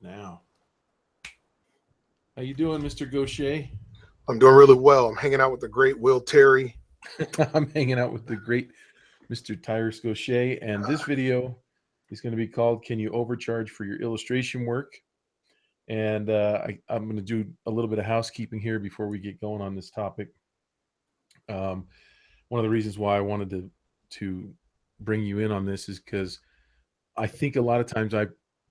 Now, how you doing, Mr. Goshay? I'm doing really well. I'm hanging out with the great Will Terry. I'm hanging out with the great Mr. Tyrus Goshay, and this video is going to be called "Can You Overcharge for Your Illustration Work?" And I'm going to do a little bit of housekeeping here before we get going on this topic. Um, One of the reasons why I wanted to bring you in on this is because I think a lot of times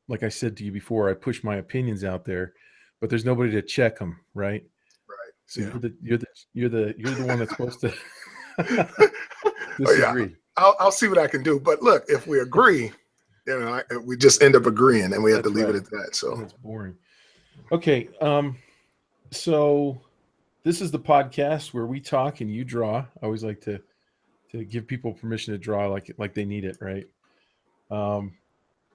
like I said to you before, I push my opinions out there, but there's nobody to check them, right? Right. So Yeah. you're the one that's supposed to Oh yeah. disagree. I'll see what I can do. But look, if we agree, we just end up agreeing, and we have to That's leave it right. at that. So That's boring. Okay. So this is the podcast where we talk and you draw. I always like to give people permission to draw like they need it, right? Um,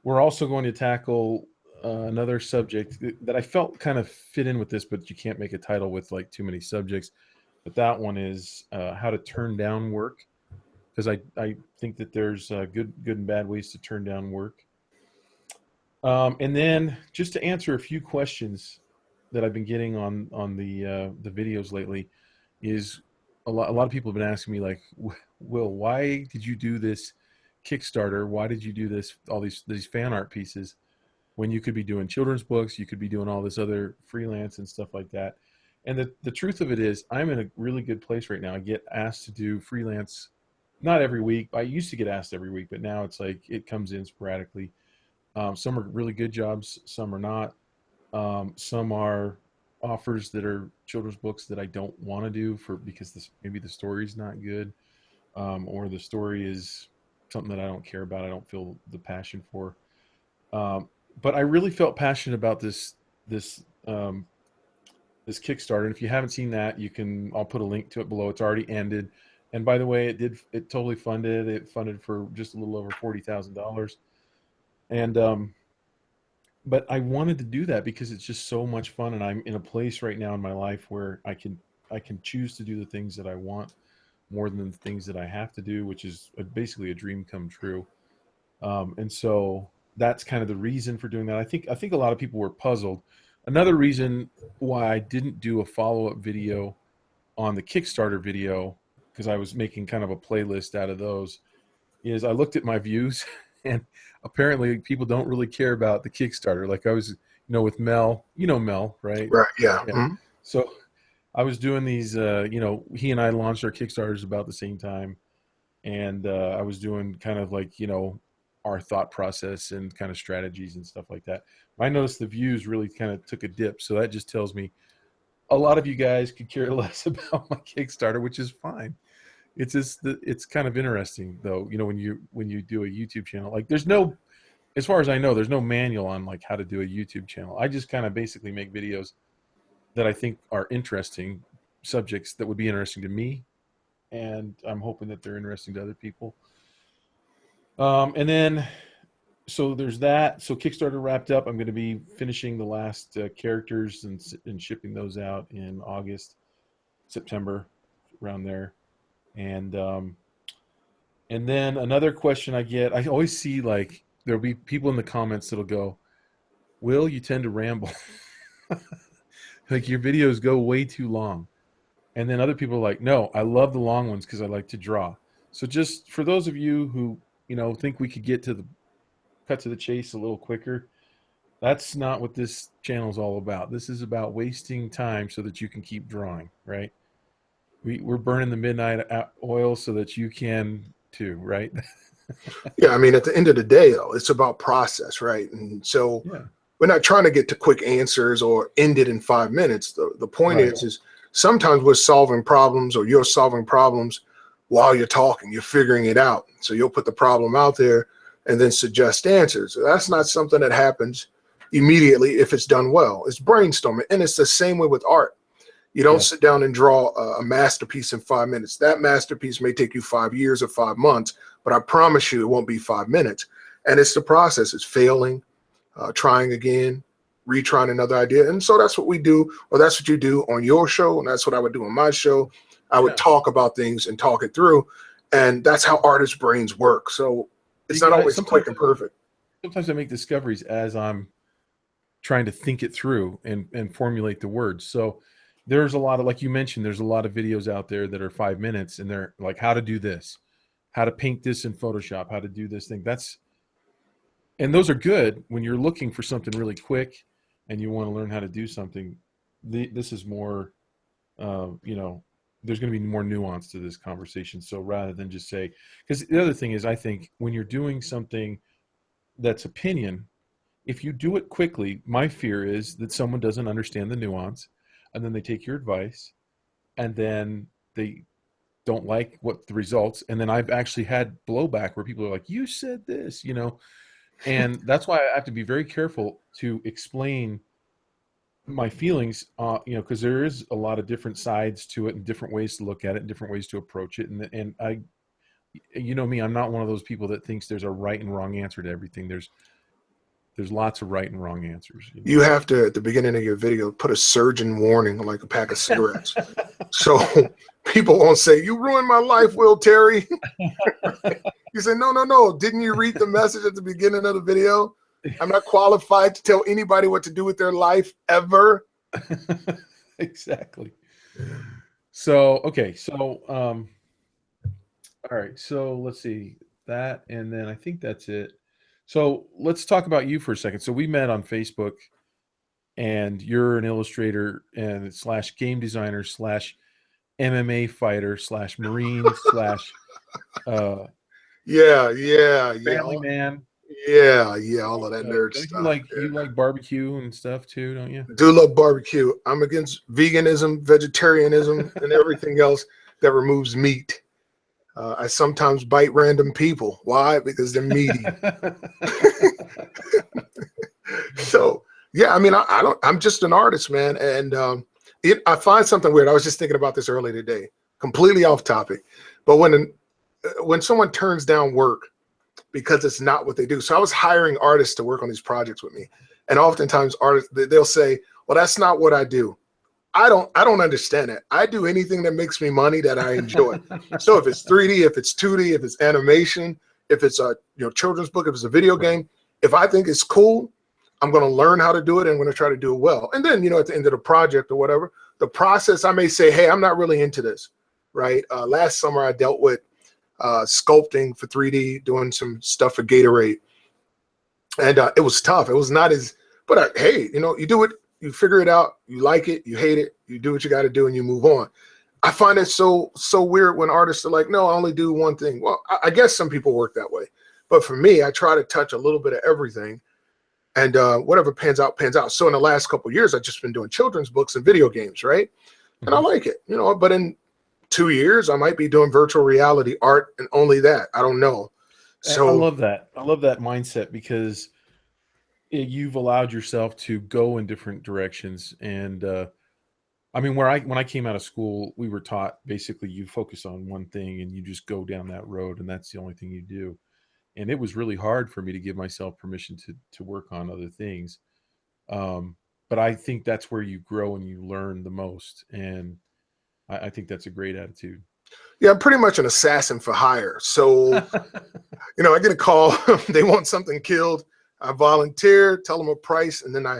we're also going to tackle another subject that I felt kind of fit in with this, but you can't make a title with like too many subjects. But that one is how to turn down work, because I think that there's good and bad ways to turn down work. And then just to answer a few questions that I've been getting on the videos lately, is a lot of people have been asking me like, Will, why did you do this Kickstarter? Why did you do this all these fan art pieces when you could be doing children's books? You could be doing all this other freelance and stuff like that. And the truth of it is, I'm in a really good place right now. I get asked to do freelance, not every week. I used to get asked every week, but now it's like it comes in sporadically. Some are really good jobs, some are not. Some are offers that are children's books that I don't want to do because maybe the story's not good, or the story is something that I don't care about. I don't feel the passion for. Um, but I really felt passionate about this um, this Kickstarter. And if you haven't seen that, I'll put a link to it below. It's already ended. And by the way, it totally funded. It funded for just a little over $40,000. And but I wanted to do that because it's just so much fun, and I'm in a place right now in my life where I can choose to do the things that I want more than the things that I have to do, which is basically a dream come true. And so that's kind of the reason for doing that. I think a lot of people were puzzled. Another reason why I didn't do a follow-up video on the Kickstarter video, because I was making kind of a playlist out of those, is I looked at my views and apparently people don't really care about the Kickstarter. Like I was, with Mel, Mel, right? right. Yeah. Yeah. So I was doing these, he and I launched our Kickstarters about the same time. And I was doing kind of like, our thought process and kind of strategies and stuff like that. I noticed the views really kind of took a dip. So that just tells me a lot of you guys could care less about my Kickstarter, which is fine. It's just it's kind of interesting though, when you do a YouTube channel, like as far as I know, there's no manual on like how to do a YouTube channel. I just kind of basically make videos that I think are interesting, subjects that would be interesting to me, and I'm hoping that they're interesting to other people. And then, so there's that. So Kickstarter wrapped up. I'm going to be finishing the last characters and shipping those out in August, September, around there. And then another question I get, I always see like there'll be people in the comments that'll go, "Will, you tend to ramble." Like your videos go way too long. And then other people are like, "No, I love the long ones because I like to draw." So just for those of you who, think we could get to the cut to the chase a little quicker, that's not what this channel is all about. This is about wasting time so that you can keep drawing, right? We're burning the midnight oil so that you can too, right? Yeah. I mean, at the end of the day, though, it's about process, right? And so Yeah. we're not trying to get to quick answers or end it in 5 minutes. The point Right. is sometimes we're solving problems, or you're solving problems while you're talking. You're figuring it out. So you'll put the problem out there and then suggest answers. That's not something that happens immediately if it's done well. It's brainstorming, and it's the same way with art. You don't Yeah. sit down and draw a masterpiece in 5 minutes. That masterpiece may take you 5 years or 5 months, but I promise you it won't be 5 minutes. And it's the process. It's failing, trying again, retrying another idea. And so that's what we do, or that's what you do on your show, and that's what I would do on my show. I would talk about things and talk it through, and that's how artists' brains work. So it's not always quick and perfect. Sometimes I make discoveries as I'm trying to think it through and formulate the words. So there's a lot of, like you mentioned, there's a lot of videos out there that are 5 minutes, and they're like, how to do this, how to paint this in Photoshop, how to do this thing. And those are good when you're looking for something really quick and you want to learn how to do something. This is more, there's going to be more nuance to this conversation. So rather than just say, because the other thing is, I think when you're doing something that's opinion, if you do it quickly, my fear is that someone doesn't understand the nuance, and then they take your advice, and then they don't like what the results. And then I've actually had blowback where people are like, you said this, and that's why I have to be very careful to explain my feelings, because there is a lot of different sides to it and different ways to look at it and different ways to approach it. And I, me, I'm not one of those people that thinks there's a right and wrong answer to everything. There's lots of right and wrong answers. You have to, at the beginning of your video, put a surgeon warning like a pack of cigarettes. So people won't say, you ruined my life, Will Terry. You say, no. Didn't you read the message at the beginning of the video? I'm not qualified to tell anybody what to do with their life ever. Exactly. So, okay. So, all right. So let's see that. And then I think that's it. So let's talk about you for a second. So we met on Facebook, and you're an illustrator and / game designer / MMA fighter / Marine / family man. Yeah, all of that nerd stuff. You like barbecue and stuff too, don't you? I do love barbecue. I'm against veganism, vegetarianism, and everything else that removes meat. I sometimes bite random people. Why? Because they're meaty. So yeah, I mean, I'm just an artist, man, and I find something weird. I was just thinking about this earlier today, completely off topic, but when someone turns down work because it's not what they do. So I was hiring artists to work on these projects with me, and oftentimes artists, they'll say, "Well, that's not what I do." I don't understand it. I do anything that makes me money that I enjoy. So if it's 3D, if it's 2D, if it's animation, if it's a children's book, if it's a video game, if I think it's cool, I'm going to learn how to do it and I'm going to try to do it well. And then, at the end of the project or whatever, the process, I may say, hey, I'm not really into this, right? Last summer, I dealt with sculpting for 3D, doing some stuff for Gatorade. And it was tough. It was not as, but hey, you do it. You figure it out, you like it, you hate it, you do what you got to do, and you move on. I find it so weird when artists are like, no, I only do one thing. Well, I guess some people work that way. But for me, I try to touch a little bit of everything, and whatever pans out, pans out. So in the last couple of years, I've just been doing children's books and video games, right? Mm-hmm. And I like it, but in 2 years, I might be doing virtual reality art and only that. I don't know. So I love that. I love that mindset, because you've allowed yourself to go in different directions. And I mean, when I came out of school, we were taught basically you focus on one thing and you just go down that road, and that's the only thing you do. And it was really hard for me to give myself permission to work on other things. But I think that's where you grow and you learn the most. And I think that's a great attitude. Yeah, I'm pretty much an assassin for hire. So, I get a call, they want something killed. I volunteer, tell them a price, and then I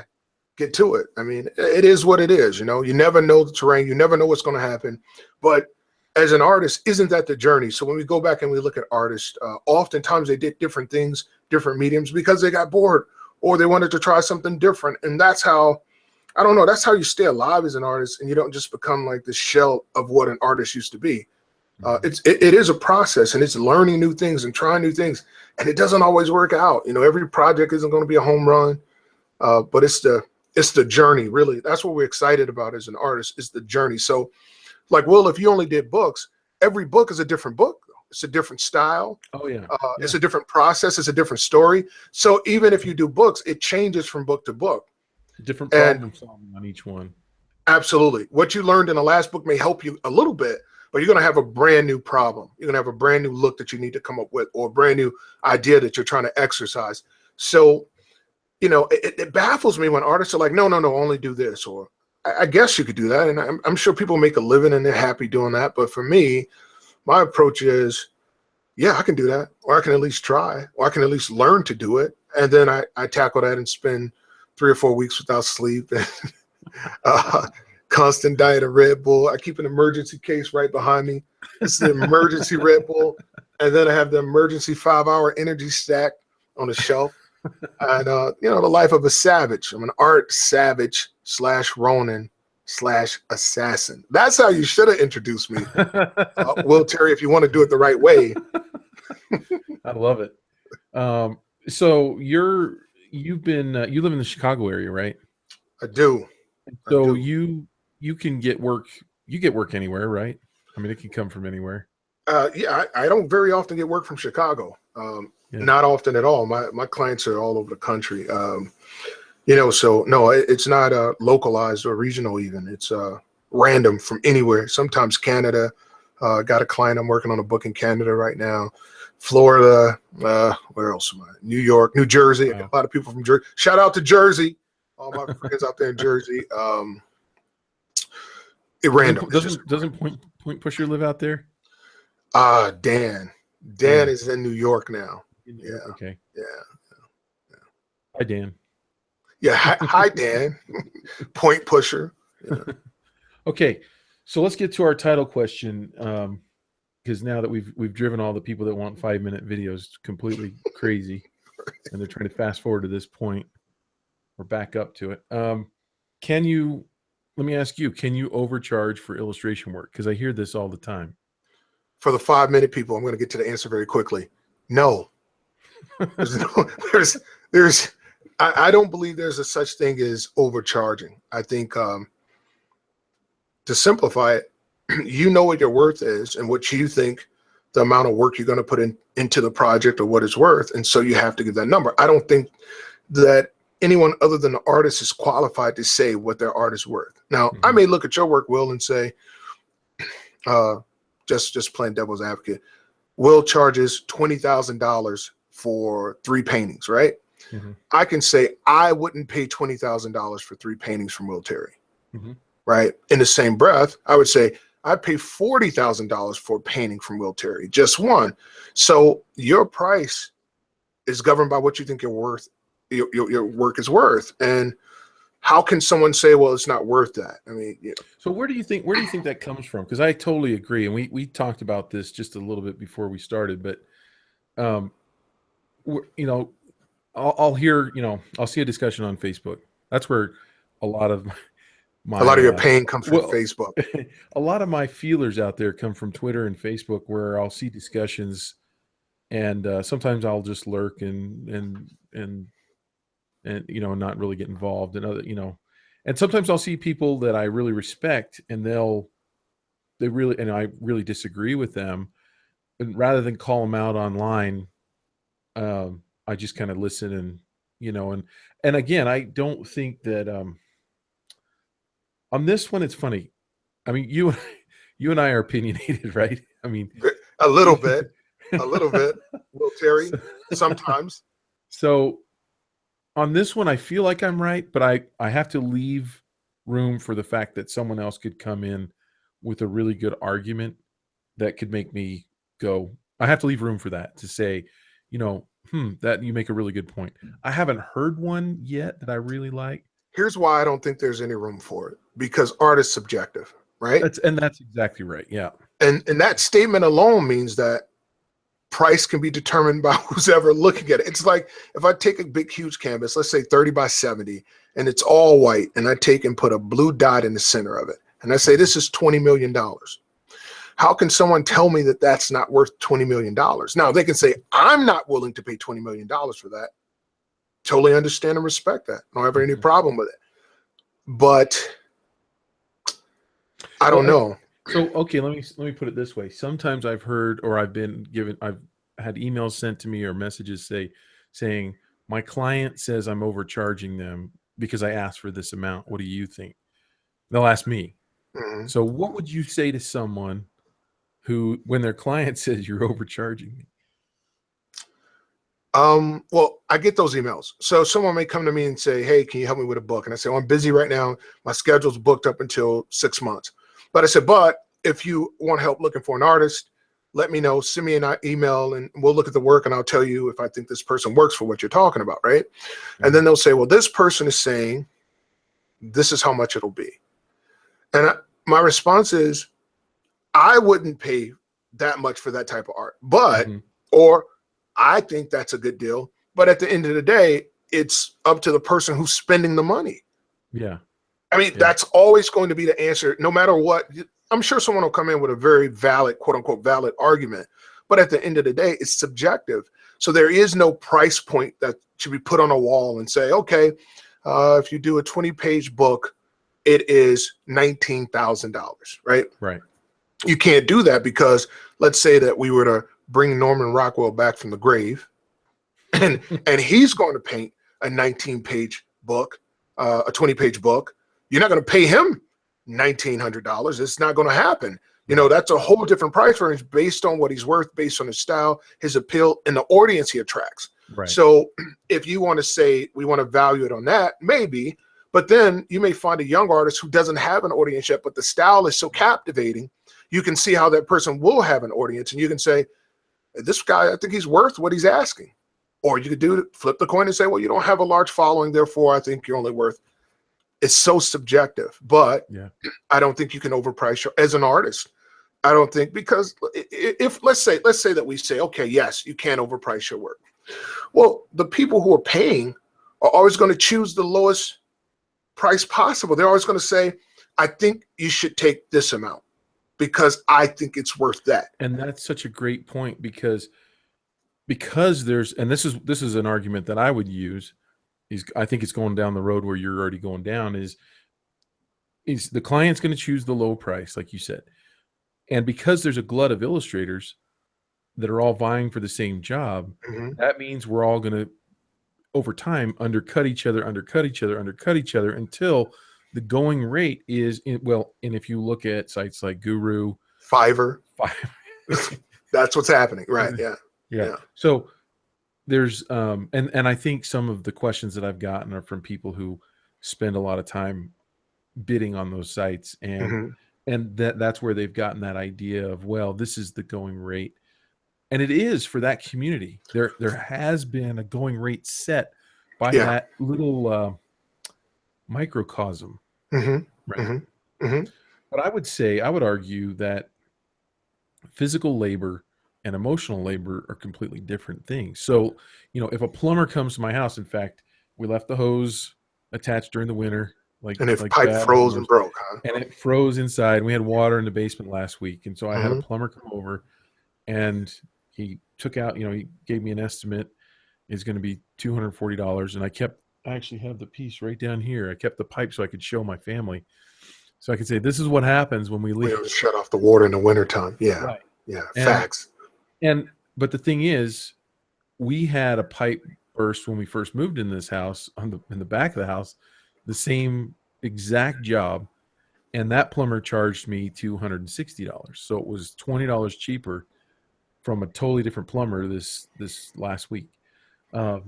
get to it. I mean, it is what it is. You never know the terrain. You never know what's going to happen. But as an artist, isn't that the journey? So when we go back and we look at artists, oftentimes they did different things, different mediums, because they got bored or they wanted to try something different. And that's how, I don't know, that's how you stay alive as an artist, and you don't just become like the shell of what an artist used to be. It is a process, and it's learning new things and trying new things, and it doesn't always work out. Every project isn't going to be a home run, but it's the journey, really. That's what we're excited about as an artist, is the journey. So like, Will, if you only did books, every book is a different book. It's a different style. Oh yeah. It's a different process. It's a different story. So even if you do books, it changes from book to book. Different problem solving on each one. Absolutely. What you learned in the last book may help you a little bit, but you're going to have a brand new problem. You're going to have a brand new look that you need to come up with, or a brand new idea that you're trying to exercise. So, it baffles me when artists are like, no, only do this. Or I guess you could do that. And I'm sure people make a living and they're happy doing that. But for me, my approach is, yeah, I can do that, or I can at least try, or I can at least learn to do it. And then I tackle that and spend 3 or 4 weeks without sleep. Constant diet of Red Bull. I keep an emergency case right behind me. This is the emergency Red Bull. And then I have the emergency 5-hour energy stack on the shelf. And, you know, the life of a savage. I'm an art savage / Ronin / assassin. That's how you should have introduced me. Will Terry, if you want to do it the right way. I love it. So you live in the Chicago area, right? I do. So you can get work. You get work anywhere, right? I mean, it can come from anywhere. Yeah, I don't very often get work from Chicago. Not often at all. My clients are all over the country. You know, so no, it's not localized or regional even. It's random from anywhere. Sometimes Canada. Got a client I'm working on a book in Canada right now. Florida. Where else am I? New York, New Jersey. Wow. A lot of people from Jersey. Shout out to Jersey. All my friends out there in Jersey. Random. Doesn't Point Pusher live out there? Dan. Dan is in New York now. Yeah. Okay. Yeah. Hi, Dan. Yeah. Hi, Dan. Point Pusher. Yeah. Okay. So let's get to our title question. Because now that we've driven all the people that want 5-minute videos completely crazy, and they're trying to fast forward to this point or back up to it. Let me ask you, can you overcharge for illustration work? Because I hear this all the time. For the 5-minute people, I'm going to get to the answer very quickly. No. I don't believe there's a such thing as overcharging. I think to simplify it, you know what your worth is and what you think the amount of work you're going to put into the project or what it's worth. And so you have to give that number. I don't think that anyone other than the artist is qualified to say what their art is worth. Now, I may look at your work, Will, and say, just playing devil's advocate, Will charges $20,000 for 3 paintings, right? I can say I wouldn't pay $20,000 for 3 paintings from Will Terry, right? In the same breath, I would say I'd pay $40,000 for a painting from Will Terry, just one. So your price is governed by what you think your work is worth. And how can someone say, well, it's not worth that? I mean, you know. So where do you think that comes from? Because I totally agree. And we talked about this just a little bit before we started, but you know, I'll hear, you know, I'll see a discussion on Facebook. That's where a lot of your pain comes from Facebook. A lot of my feelers out there come from Twitter and Facebook, where I'll see discussions, and sometimes I'll just lurk and you know, not really get involved, and other, you know, and sometimes I'll see people that I really respect, and I really disagree with them, and rather than call them out online, I just kind of listen, and you know, and again, I don't think that on this one, it's funny. I mean, you and I are opinionated, right? I mean, a little bit, Will Terry, sometimes. So on this one, I feel like I'm right, but I have to leave room for the fact that someone else could come in with a really good argument that could make me go. I have to leave room for that to say, you know, that you make a really good point. I haven't heard one yet that I really like. Here's why I don't think there's any room for it, because art is subjective, right? That's exactly right. Yeah. And that statement alone means that price can be determined by who's ever looking at it. It's like if I take a big, huge canvas, let's say 30 by 70, and it's all white, and I take and put a blue dot in the center of it, and I say, this is $20 million. How can someone tell me that that's not worth $20 million? Now, they can say, I'm not willing to pay $20 million for that. Totally understand and respect that. I don't have any problem with it. But I don't know. So, okay, let me put it this way. Sometimes I've heard, or I've had emails sent to me or messages saying, my client says I'm overcharging them because I asked for this amount. What do you think? They'll ask me. So what would you say to someone who, when their client says you're overcharging me? Well, I get those emails. So someone may come to me and say, hey, can you help me with a book? And I say, well, I'm busy right now. My schedule's booked up until 6 months. But I said, but if you want help looking for an artist, let me know, send me an email, and we'll look at the work and I'll tell you if I think this person works for what you're talking about, right? And then they'll say, well, this person is saying this is how much it'll be. And my response is, I wouldn't pay that much for that type of art, but, or I think that's a good deal. But at the end of the day, it's up to the person who's spending the money. Yeah. I mean, that's always going to be the answer, no matter what. I'm sure someone will come in with a very valid, quote unquote, valid argument. But at the end of the day, it's subjective. So there is no price point that should be put on a wall and say, okay, if you do a 20-page book, it is $19,000, right? Right. You can't do that, because let's say that we were to bring Norman Rockwell back from the grave, and he's going to paint a 19-page book, a 20-page book. You're not going to pay him $1,900. It's not going to happen. You know, that's a whole different price range based on what he's worth, based on his style, his appeal, and the audience he attracts. Right. So if you want to say we want to value it on that, maybe, but then you may find a young artist who doesn't have an audience yet, but the style is so captivating, you can see how that person will have an audience, and you can say, this guy, I think he's worth what he's asking. Or you could flip the coin and say, well, you don't have a large following, therefore I think you're only worth. It's so subjective, but I don't think you can overprice as an artist. I don't think, because if let's say that we say, okay, yes, you can overprice your work. Well, the people who are paying are always going to choose the lowest price possible. They're always going to say, I think you should take this amount because I think it's worth that. And that's such a great point, because there's, and this is an argument that I would use, I think it's going down the road where you're already going down, is the client's going to choose the low price, like you said. And because there's a glut of illustrators that are all vying for the same job, that means we're all going to, over time, undercut each other until the going rate is, and if you look at sites like Guru, Fiverr, that's what's happening, right? Yeah. So there's and I think some of the questions that I've gotten are from people who spend a lot of time bidding on those sites, and that's where they've gotten that idea of, well, this is the going rate. And it is for that community. There has been a going rate set by that little microcosm. Right? But I would argue that physical labor and emotional labor are completely different things. So, if a plumber comes to my house, in fact, we left the hose attached during the winter, and if pipe froze and broke, and it froze inside. We had water in the basement last week, and so I had a plumber come over, and he took out, he gave me an estimate. It's going to be $240, and I actually have the piece right down here. I kept the pipe so I could show my family, so I could say, this is what happens when we leave. We have to shut off the water in the wintertime. Yeah. Right. Yeah. Facts. But the thing is, we had a pipe burst when we first moved in this house in the back of the house, the same exact job. And that plumber charged me $260. So it was $20 cheaper from a totally different plumber this last week. And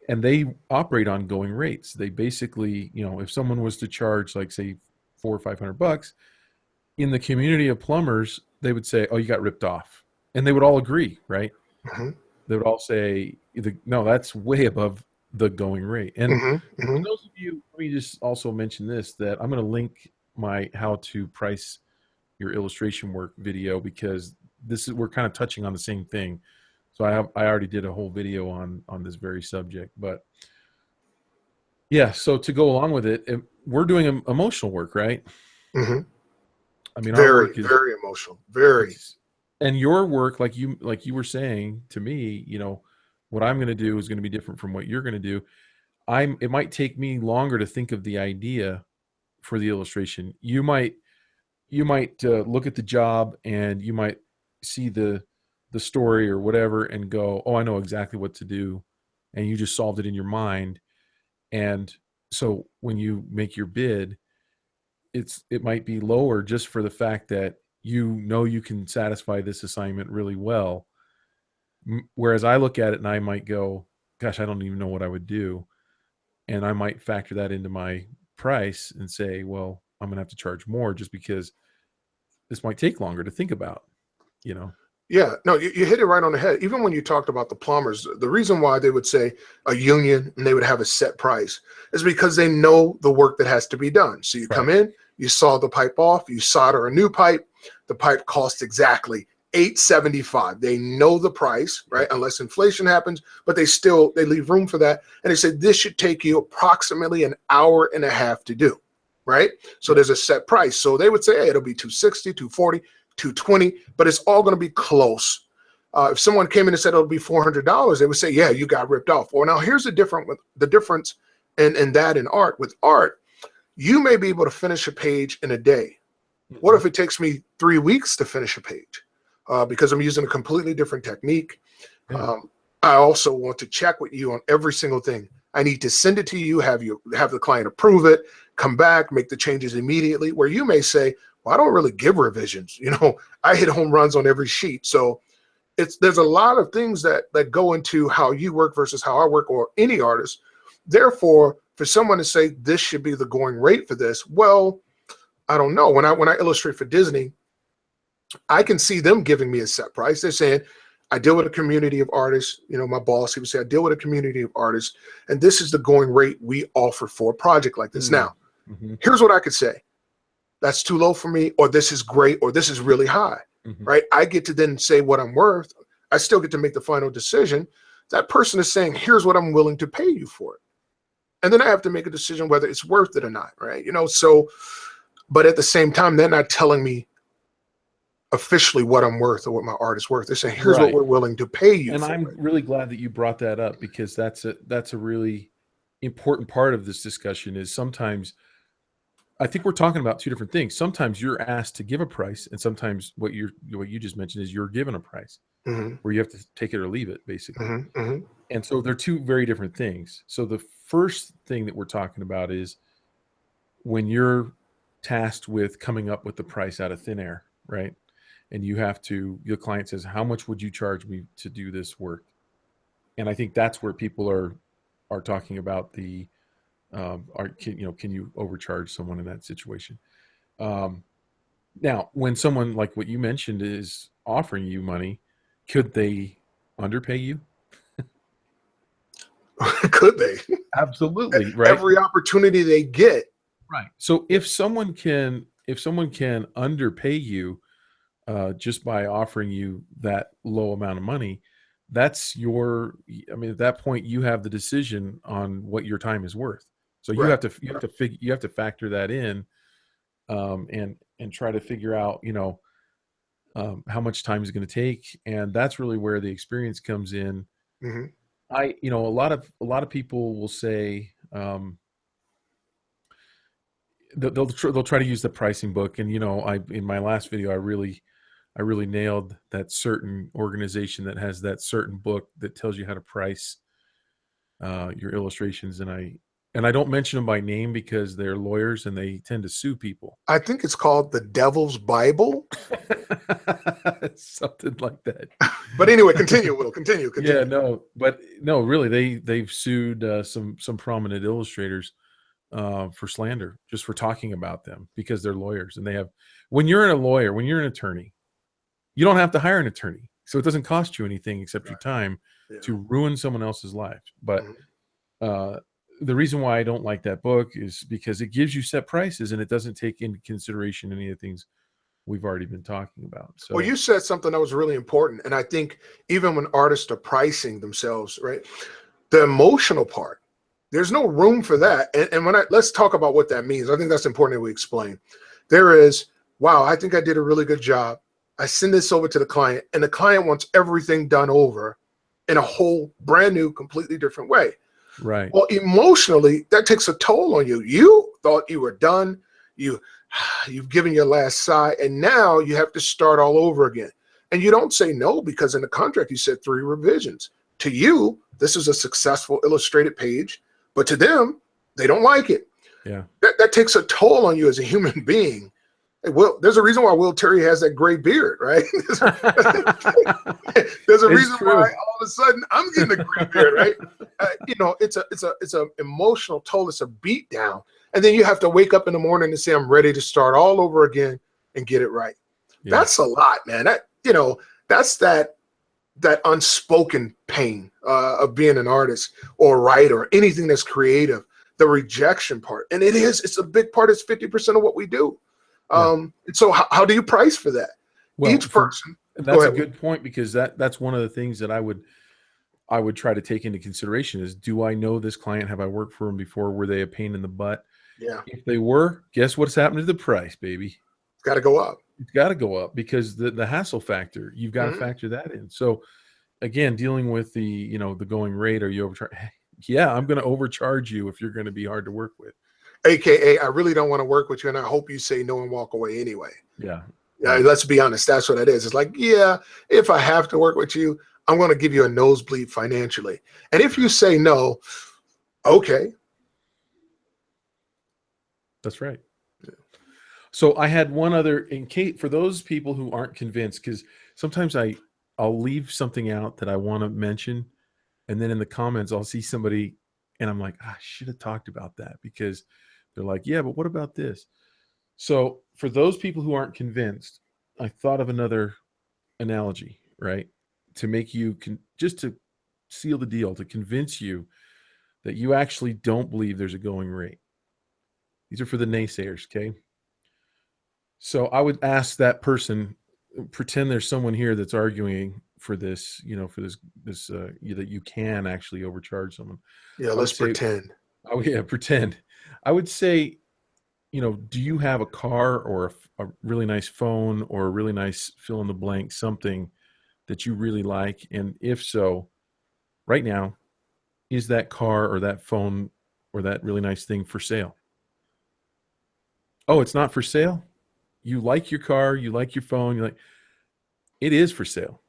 they operate on going rates. They basically, if someone was to charge, like, say, $400 or $500 in the community of plumbers, they would say, oh, you got ripped off. And they would all agree, right? They would all say, no, that's way above the going rate. And for those of you, let me just also mention this, that I'm going to link my how to price your illustration work video, because we're kind of touching on the same thing. So I already did a whole video on this very subject. But yeah, so to go along with it, we're doing emotional work, right? I mean, our work is very emotional, very. And your work, like you were saying to me, what I'm going to do is going to be different from what you're going to do. It might take me longer to think of the idea for the illustration. You might look at the job, and you might see the story or whatever and go, oh, I know exactly what to do. And you just solved it in your mind. And so when you make your bid, it might be lower just for the fact that you can satisfy this assignment really well. Whereas I look at it and I might go, gosh, I don't even know what I would do. And I might factor that into my price and say, well, I'm going to have to charge more just because this might take longer to think about, Yeah, no, you hit it right on the head. Even when you talked about the plumbers, the reason why they would say a union and they would have a set price is because they know the work that has to be done. So you come in, you saw the pipe off, you solder a new pipe, the pipe costs exactly $875. They know the price, right? Unless inflation happens, but they leave room for that. And they say this should take you approximately an hour and a half to do, right? So there's a set price. So they would say, hey, it'll be 260, 240. 220, but it's all going to be close. If someone came in and said it'll be $400, they would say, yeah, you got ripped off. Well, now here's the difference in that in art. With art, you may be able to finish a page in a day. What if it takes me 3 weeks to finish a page? Because I'm using a completely different technique. Yeah. I also want to check with you on every single thing. I need to send it to you, have the client approve it, come back, make the changes immediately, where you may say, well, I don't really give revisions. I hit home runs on every sheet. So there's a lot of things that go into how you work versus how I work, or any artist. Therefore, for someone to say this should be the going rate for this, well, I don't know. When I illustrate for Disney, I can see them giving me a set price. They're saying, I deal with a community of artists. My boss, he would say, I deal with a community of artists, and this is the going rate we offer for a project like this. Now, here's what I could say. That's too low for me, or this is great, or this is really high, right? I get to then say what I'm worth. I still get to make the final decision. That person is saying, here's what I'm willing to pay you for it. And then I have to make a decision whether it's worth it or not, right? But at the same time, they're not telling me officially what I'm worth or what my art is worth. They're saying, here's what we're willing to pay you and for. I'm really glad that you brought that up, because that's a really important part of this discussion. Is sometimes I think we're talking about two different things. Sometimes you're asked to give a price, and sometimes what you just mentioned is you're given a price where you have to take it or leave it, basically. And so they're two very different things. So the first thing that we're talking about is when you're tasked with coming up with the price out of thin air, right? And your client says, how much would you charge me to do this work? And I think that's where people are talking about can you overcharge someone in that situation? Now, when someone like what you mentioned is offering you money, could they underpay you? Could they? Absolutely, right? Every opportunity they get. Right. So if someone can underpay you just by offering you that low amount of money, at that point you have the decision on what your time is worth. So you have to factor that in, and try to figure out, how much time is going to take. And that's really where the experience comes in. A lot of people will say, they'll try to use the pricing book. And, in my last video, I really nailed that certain organization that has that certain book that tells you how to price your illustrations. And I don't mention them by name because they're lawyers and they tend to sue people. I think it's called the Devil's Bible. Something like that. But anyway, continue, Will. Continue. Yeah, no, really, they've sued some prominent illustrators for slander, just for talking about them, because they're lawyers. And when you're an attorney, you don't have to hire an attorney. So it doesn't cost you anything except your time to ruin someone else's life. But the reason why I don't like that book is because it gives you set prices and it doesn't take into consideration any of the things we've already been talking about. So, well, you said something that was really important. And I think even when artists are pricing themselves, right, the emotional part, there's no room for that. And let's talk about what that means. I think that's important that we explain. There is, wow, I think I did a really good job. I send this over to the client, and the client wants everything done over in a whole brand new, completely different way. Right. Well, emotionally, that takes a toll on you. You thought you were done. You've given your last sigh, and now you have to start all over again. And you don't say no, because in the contract you said 3 revisions. To you, this is a successful illustrated page, but to them, they don't like it. Yeah. That takes a toll on you as a human being. There's a reason why Will Terry has that gray beard, right? There's a reason why all of a sudden I'm getting a gray beard, right? It's a emotional toll. It's a beat down. And then you have to wake up in the morning and say, I'm ready to start all over again and get it right. Yeah. That's a lot, man. That's that unspoken pain of being an artist or a writer or anything that's creative, the rejection part. And it's a big part. It's 50% of what we do. And so how do you price for that? Well, Each person. That's a good point, because that's one of the things that I would try to take into consideration is, do I know this client? Have I worked for them before? Were they a pain in the butt? Yeah. If they were, guess what's happened to the price, baby? It's got to go up. It's got to go up, because the hassle factor, you've got to factor that in. So again, dealing with the going rate, or you overcharge. Yeah, I'm going to overcharge you if you're going to be hard to work with. AKA, I really don't want to work with you, and I hope you say no and walk away anyway. Yeah. Let's be honest. That's what it is. It's like, yeah, if I have to work with you, I'm going to give you a nosebleed financially. And if you say no, okay. That's right. Yeah. So I had one other, in case, for those people who aren't convinced, because sometimes I'll leave something out that I want to mention, and then in the comments I'll see somebody and I'm like, I should have talked about that, because they're like, yeah, but what about this? So for those people who aren't convinced, I thought of another analogy, right? To make you just to seal the deal, to convince you that you actually don't believe there's a going rate. These are for the naysayers, okay? So I would ask that person, pretend there's someone here that's arguing for this, for this that you can actually overcharge someone. Yeah, let's pretend. Oh yeah, pretend. I would say, do you have a car or a really nice phone or a really nice fill in the blank something that you really like? And if so, right now, is that car or that phone or that really nice thing for sale? Oh, it's not for sale? You like your car, you like your phone, it is for sale.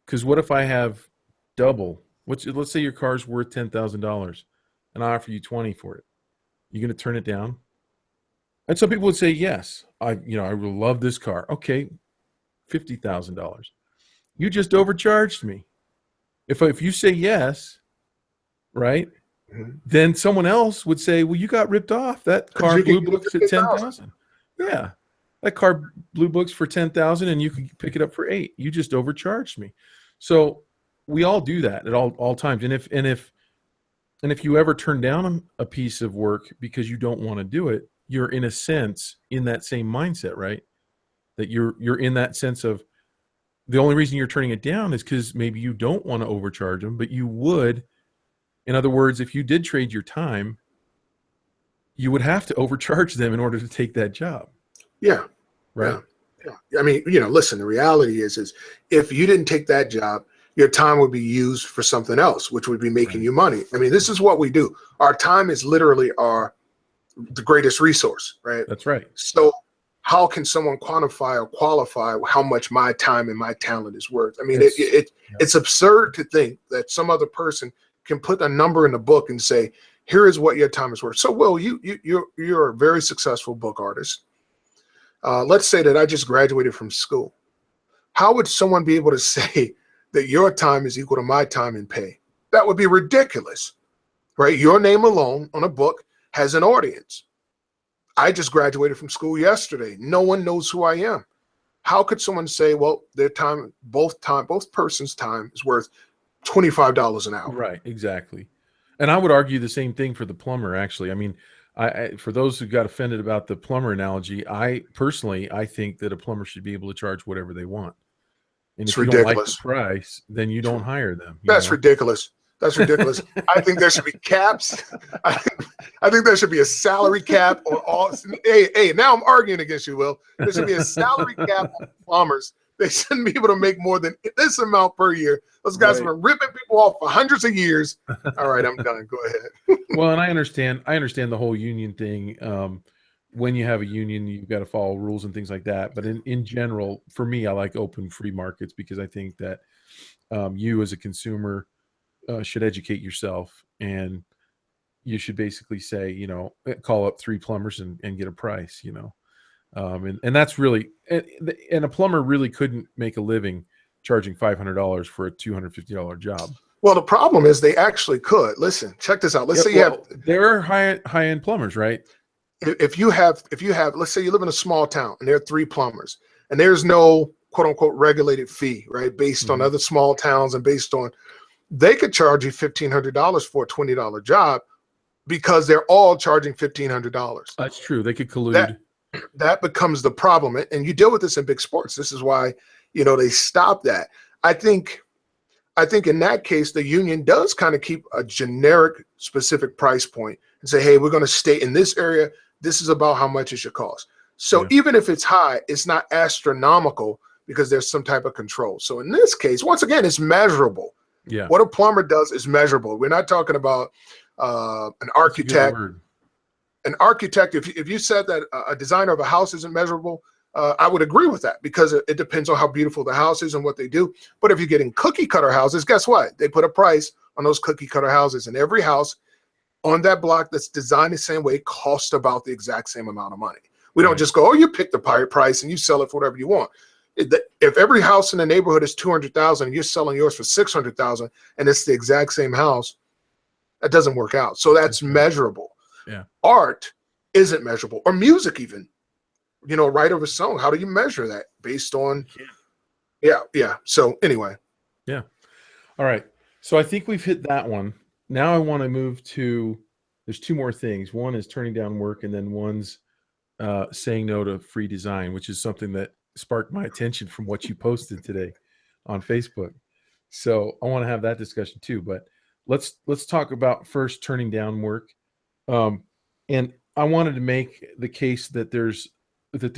Because what if I have double? Let's say your car's worth $10,000 and I offer you 20 for it. You going to turn it down? And some people would say, yes, I really love this car. Okay, $50,000. You just overcharged me. If you say yes, right, then someone else would say, well, you got ripped off. That car blue books at 10,000. Yeah, that car blue books for 10,000, and you can pick it up for 8. You just overcharged me. So we all do that at all times. And if you ever turn down a piece of work because you don't want to do it, you're in a sense in that same mindset, right? That you're in that sense of the only reason you're turning it down is because maybe you don't want to overcharge them, but you would. In other words, if you did trade your time, you would have to overcharge them in order to take that job. Yeah. Right. Yeah. I mean, listen, the reality is if you didn't take that job, your time would be used for something else, which would be making you money. I mean, this is what we do. Our time is literally the greatest resource, right? That's right. So how can someone quantify or qualify how much my time and my talent is worth? I mean, it's absurd to think that some other person can put a number in the book and say, here is what your time is worth. So, Will, you're a very successful book artist. Let's say that I just graduated from school. How would someone be able to say that your time is equal to my time and pay? That would be ridiculous, right? Your name alone on a book has an audience. I just graduated from school yesterday. No one knows who I am. How could someone say, well, their time, both persons' time is worth $25 an hour? Right, exactly. And I would argue the same thing for the plumber, actually. I mean, for those who got offended about the plumber analogy, I think that a plumber should be able to charge whatever they want. And if you don't like the price, then you don't hire them. That's ridiculous. That's ridiculous. I think there should be caps. I think there should be a salary cap on all. Hey, now I'm arguing against you, Will. There should be a salary cap on plumbers. They shouldn't be able to make more than this amount per year. Those guys have been ripping people off for hundreds of years. All right, I'm done. Go ahead. Well, and I understand the whole union thing. When you have a union, you've got to follow rules and things like that. But in general, for me, I like open free markets because I think that you as a consumer should educate yourself, and you should basically say, call up 3 plumbers and get a price, and that's really, and a plumber really couldn't make a living charging $500 for a $250 job. Well, the problem is they actually could. Listen, check this out. Let's say there are high end plumbers, right? If you have, let's say you live in a small town and there are 3 plumbers and there's no quote unquote regulated fee, right? Based on other small towns and based on, they could charge you $1,500 for a $20 job because they're all charging $1,500. That's true. They could collude. That becomes the problem. And you deal with this in big sports. This is why, they stop that. I think in that case, the union does kind of keep a generic specific price point and say, hey, we're going to stay in this area. This is about how much it should cost. So even if it's high, it's not astronomical because there's some type of control. So in this case, once again, it's measurable. Yeah. What a plumber does is measurable. We're not talking about an architect. An architect, if you said that a designer of a house isn't measurable, I would agree with that because it depends on how beautiful the house is and what they do. But if you're getting cookie cutter houses, guess what? They put a price on those cookie cutter houses, and every house on that block that's designed the same way costs about the exact same amount of money. We don't just go, oh, you pick the price and you sell it for whatever you want. If every house in the neighborhood is $200,000 and you're selling yours for $600,000 and it's the exact same house, that doesn't work out. So that's measurable. Yeah. Art isn't measurable, or music even. Write of a song. How do you measure that? Based on, yeah. So anyway. Yeah. All right. So I think we've hit that one. Now I want to move to, there's two more things. One is turning down work, and then one's saying no to free design, which is something that sparked my attention from what you posted today on Facebook. So I want to have that discussion too, but let's talk about first turning down work. And I wanted to make the case that there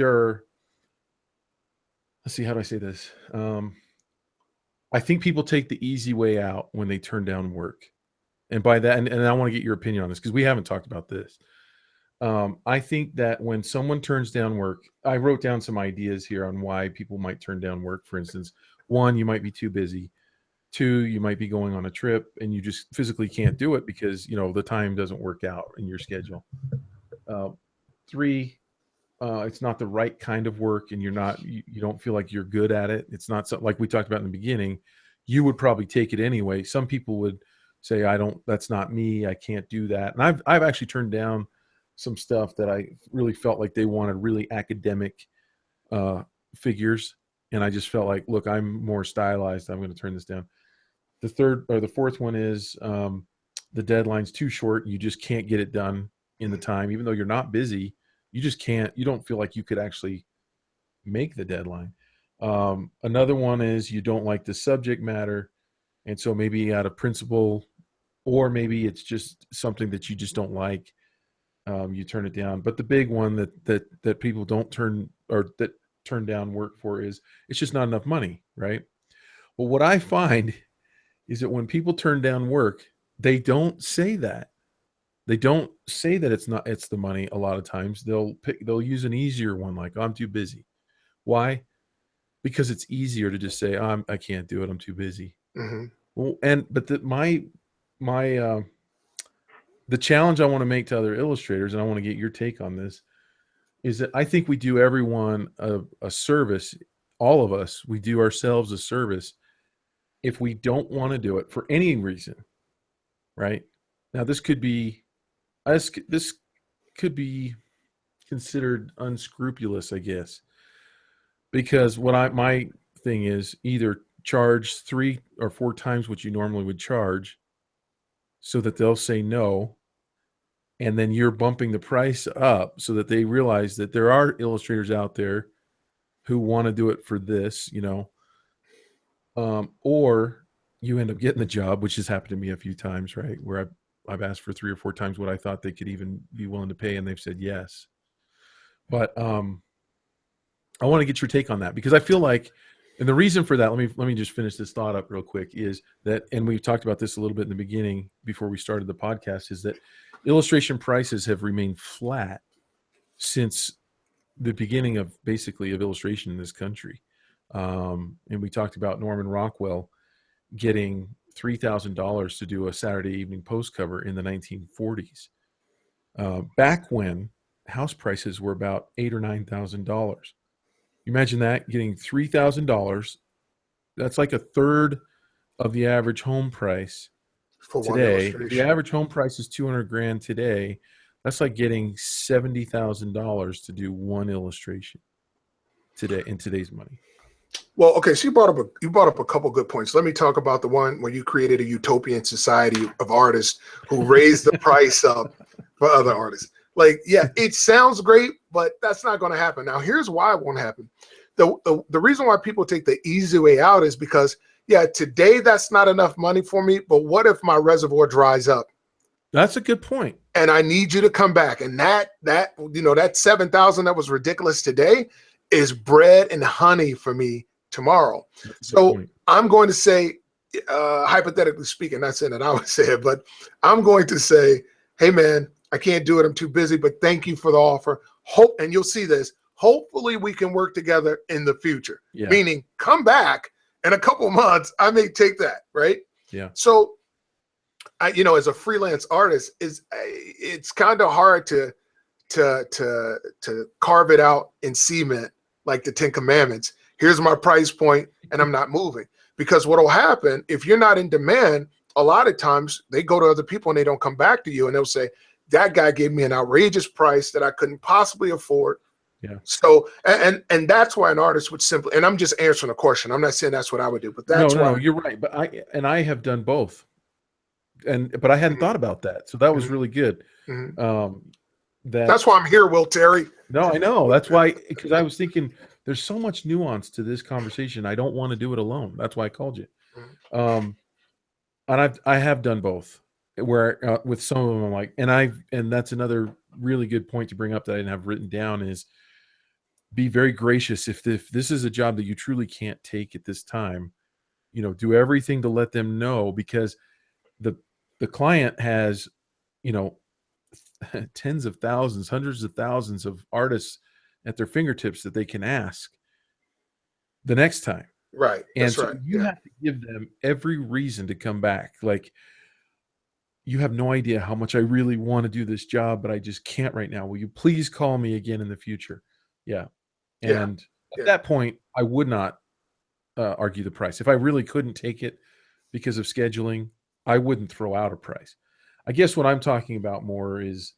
are, let's see, how do I say this? I think people take the easy way out when they turn down work. And by that, and I want to get your opinion on this because we haven't talked about this. I think that when someone turns down work, I wrote down some ideas here on why people might turn down work. For instance, 1, you might be too busy. 2, you might be going on a trip and you just physically can't do it because, the time doesn't work out in your schedule. 3, it's not the right kind of work and you don't feel like you're good at it. It's not something like we talked about in the beginning. You would probably take it anyway. Some people would say, that's not me. I can't do that. And I've actually turned down some stuff that I really felt like they wanted really academic figures. And I just felt like, look, I'm more stylized. I'm going to turn this down. The fourth one is the deadline's too short. You just can't get it done in the time, even though you're not busy. You just can't. You don't feel like you could actually make the deadline. Another one is you don't like the subject matter, and so maybe out of principle, or maybe it's just something that you just don't like. You turn it down. But the big one that people don't turn down work for is it's just not enough money, right? Well, what I find is that when people turn down work, they don't say that. They don't say that it's the money. A lot of times they'll use an easier one, like, I'm too busy. Why? Because it's easier to just say, I can't do it. I'm too busy. Mm-hmm. Well, the challenge I want to make to other illustrators, and I want to get your take on this, is that I think we do everyone a service. All of us, we do ourselves a service if we don't want to do it for any reason, right? Now, this could be considered unscrupulous, I guess, because my thing is either charge 3 or 4 times what you normally would charge so that they'll say no, and then you're bumping the price up so that they realize that there are illustrators out there who want to do it for this, or you end up getting the job, which has happened to me a few times, right? Where I've asked for 3 or 4 times what I thought they could even be willing to pay, and they've said yes. But I want to get your take on that because I feel like, and the reason for that, let me just finish this thought up real quick, is that, and we talked about this a little bit in the beginning before we started the podcast, is that illustration prices have remained flat since the beginning of illustration in this country. And we talked about Norman Rockwell getting $3,000 to do a Saturday evening post cover in the 1940s. Back when house prices were about $8,000 or $9,000. Imagine that, getting $3,000. That's like a third of the average home price For today. If the average home price is $200,000 today, that's like getting $70,000 to do one illustration today in today's money. Well, okay, so you brought up a couple good points. Let me talk about the one where you created a utopian society of artists who raise the price up for other artists. Like, yeah, it sounds great, but that's not going to happen. Now, here's why it won't happen. The reason why people take the easy way out is because, yeah, today that's not enough money for me, but what if my reservoir dries up? That's a good point. And I need you to come back. And that that 7,000 that was ridiculous today is bread and honey for me tomorrow. So I'm going to say, hypothetically speaking, not saying that I would say it, but I'm going to say, hey man, I can't do it. I'm too busy, but thank you for the offer. Hope, and you'll see this. Hopefully we can work together in the future. Yeah. Meaning come back in a couple months. I may take that. Right. Yeah. So as a freelance artist, it's kind of hard to carve it out in cement like the 10 Commandments. Here's my price point, and I'm not moving. Because what will happen if you're not in demand? A lot of times they go to other people and they don't come back to you, and they'll say, "That guy gave me an outrageous price that I couldn't possibly afford." Yeah. So and that's why an artist would simply, and I'm just answering a question. I'm not saying that's what I would do, but that's no, you're right. But I have done both. But I hadn't thought about that. So that was really good. That's why I'm here, Will Terry. No, I know. That's why, because I was thinking there's so much nuance to this conversation. I don't want to do it alone. That's why I called you. And I have done both where with some of them I'm like, and that's another really good point to bring up that I didn't have written down is be very gracious. If this is a job that you truly can't take at this time, do everything to let them know, because the client has, tens of thousands, hundreds of thousands of artists at their fingertips that they can ask the next time. Right. And so you have to give them every reason to come back. Like, you have no idea how much I really want to do this job, but I just can't right now. Will you please call me again in the future? Yeah. And at that point, I would not argue the price. If I really couldn't take it because of scheduling, I wouldn't throw out a price. I guess what I'm talking about more is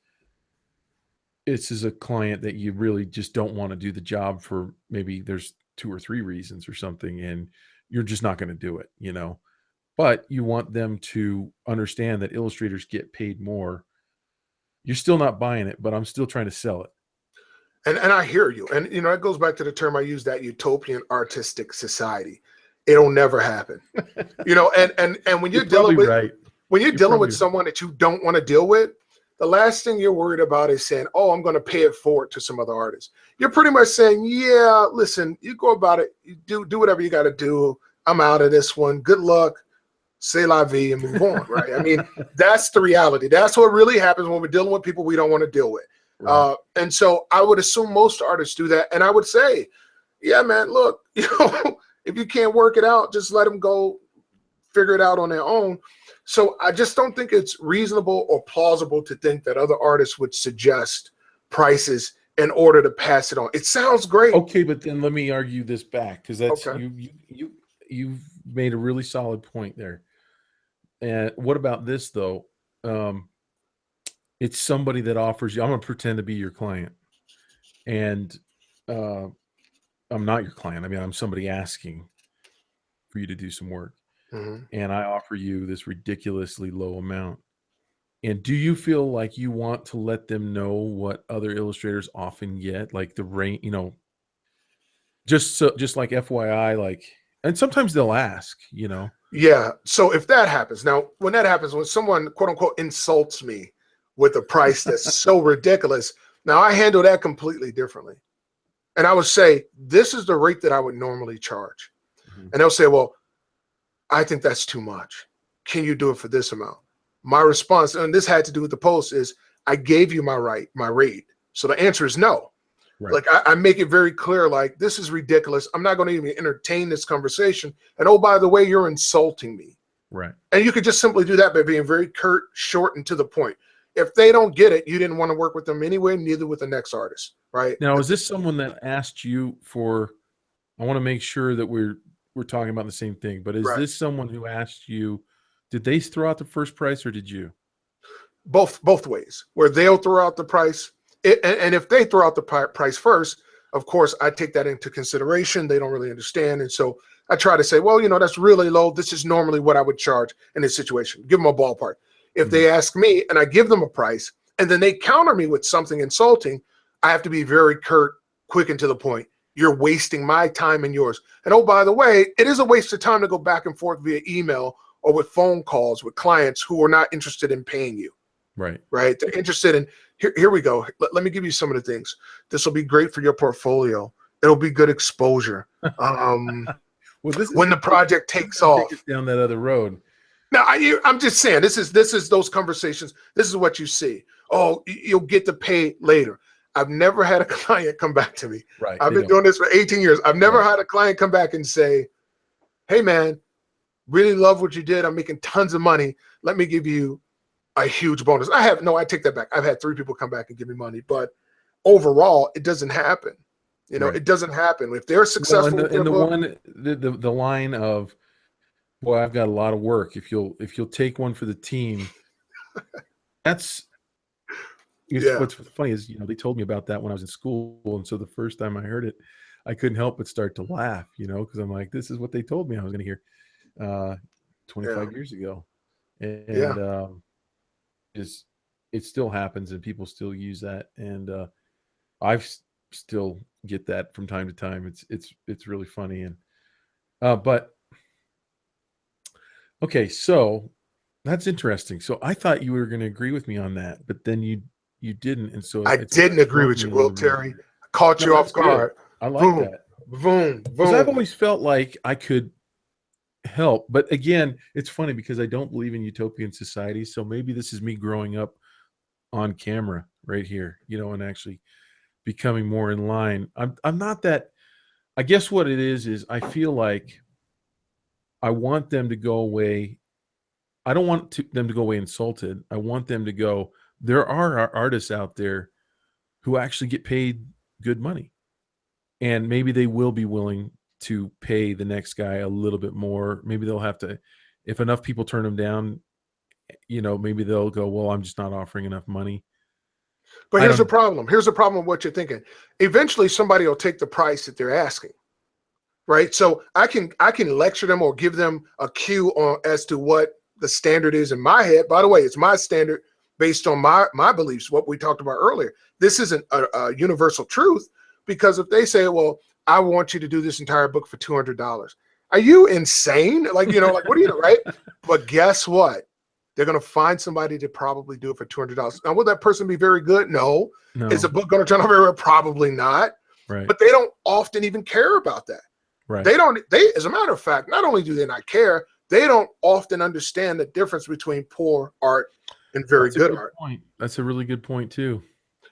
this is a client that you really just don't want to do the job for, maybe there's 2 or 3 reasons or something, and you're just not going to do it, but you want them to understand that illustrators get paid more. You're still not buying it, but I'm still trying to sell it. And I hear you. And, it goes back to the term I use, that utopian artistic society. It'll never happen, and when you're dealing with someone that you don't want to deal with, the last thing you're worried about is saying, "Oh, I'm going to pay it forward to some other artist." You're pretty much saying, "Yeah, listen, you go about it, you do whatever you got to do. I'm out of this one. Good luck. C'est la vie," and move on. Right? I mean, that's the reality. That's what really happens when we're dealing with people we don't want to deal with. Right. And so I would assume most artists do that. And I would say, yeah, man, look, if you can't work it out, just let them go figure it out on their own. So I just don't think it's reasonable or plausible to think that other artists would suggest prices in order to pass it on. It sounds great. Okay, but then let me argue this back, because that's you've made a really solid point there. And what about this though? It's somebody that offers you, I'm going to pretend to be your client, and I'm not your client. I mean, I'm somebody asking for you to do some work. And I offer you this ridiculously low amount. And do you feel like you want to let them know what other illustrators often get, like the range, just like FYI, like, and sometimes they'll ask, Yeah. So if that happens, now when that happens, when someone quote unquote insults me with a price that's so ridiculous, now I handle that completely differently. And I would say, this is the rate that I would normally charge. And they'll say, well, I think that's too much. Can you do it for this amount? My response, and this had to do with the post, is I gave you my rate. So the answer is no. Right. Like I make it very clear, like, this is ridiculous. I'm not going to even entertain this conversation. And oh, by the way, you're insulting me. Right. And you could just simply do that by being very curt, short, and to the point. If they don't get it, you didn't want to work with them anyway, neither with the next artist. Right. Now, is this someone that asked you for, I want to make sure that we're talking about the same thing, but is this someone who asked you, did they throw out the first price or did you? Both ways, where they'll throw out the price. And if they throw out the price first, Of course, I take that into consideration. They don't really understand. And so I try to say, well, that's really low. This is normally what I would charge in this situation. Give them a ballpark. If they ask me and I give them a price and then they counter me with something insulting, I have to be very curt, quick and to the point. You're wasting my time and yours. And oh, by the way, it is a waste of time to go back and forth via email or with phone calls with clients who are not interested in paying you. Right. They're interested in, here we go. Let me give you some of the things. This will be great for your portfolio. It'll be good exposure. Well, this is when the project takes off. Take us down that other road. Now, I'm just saying, this is those conversations. This is what you see. Oh, you'll get to pay later. I've never had a client come back to me. Right. I've been doing this for 18 years. I've never had a client come back and say, hey, man, really love what you did. I'm making tons of money. Let me give you a huge bonus. I take that back. I've had 3 people come back and give me money, but overall, it doesn't happen. It doesn't happen. If they're successful, the line of, boy, I've got a lot of work. If you'll take one for the team, what's funny is, they told me about that when I was in school. And so the first time I heard it, I couldn't help but start to laugh, because I'm like, this is what they told me I was going to hear 25 years ago. And it still happens and people still use that. And I've still get that from time to time. It's really funny. And but okay, so that's interesting. So I thought you were going to agree with me on that, but then you didn't. And so I didn't agree with you. Well, Terry, I caught you off guard. I like that. Boom. Because I've always felt like I could help, but again, it's funny because I don't believe in utopian society. So maybe this is me growing up on camera right here, and actually becoming more in line. I'm not that. I guess what it is I feel like I want them to go away. I don't want them to go away insulted. I want them to go, there are artists out there who actually get paid good money. And maybe they will be willing to pay the next guy a little bit more. Maybe they'll have to, if enough people turn them down, maybe they'll go, well, I'm just not offering enough money. But here's the problem. Here's the problem with what you're thinking. Eventually somebody will take the price that they're asking. Right. So I can lecture them or give them a cue on as to what the standard is in my head. By the way, it's my standard based on my beliefs, what we talked about earlier. This isn't a universal truth, because if they say, well, I want you to do this entire book for $200. Are you insane? Like, like, what are you, right? But guess what? They're going to find somebody to probably do it for $200. Now, will that person be very good? No. Is the book going to turn out very well? Probably not. Right. But they don't often even care about that. Right. They, as a matter of fact, not only do they not care, they don't often understand the difference between poor art and very good art. That's a really good point too.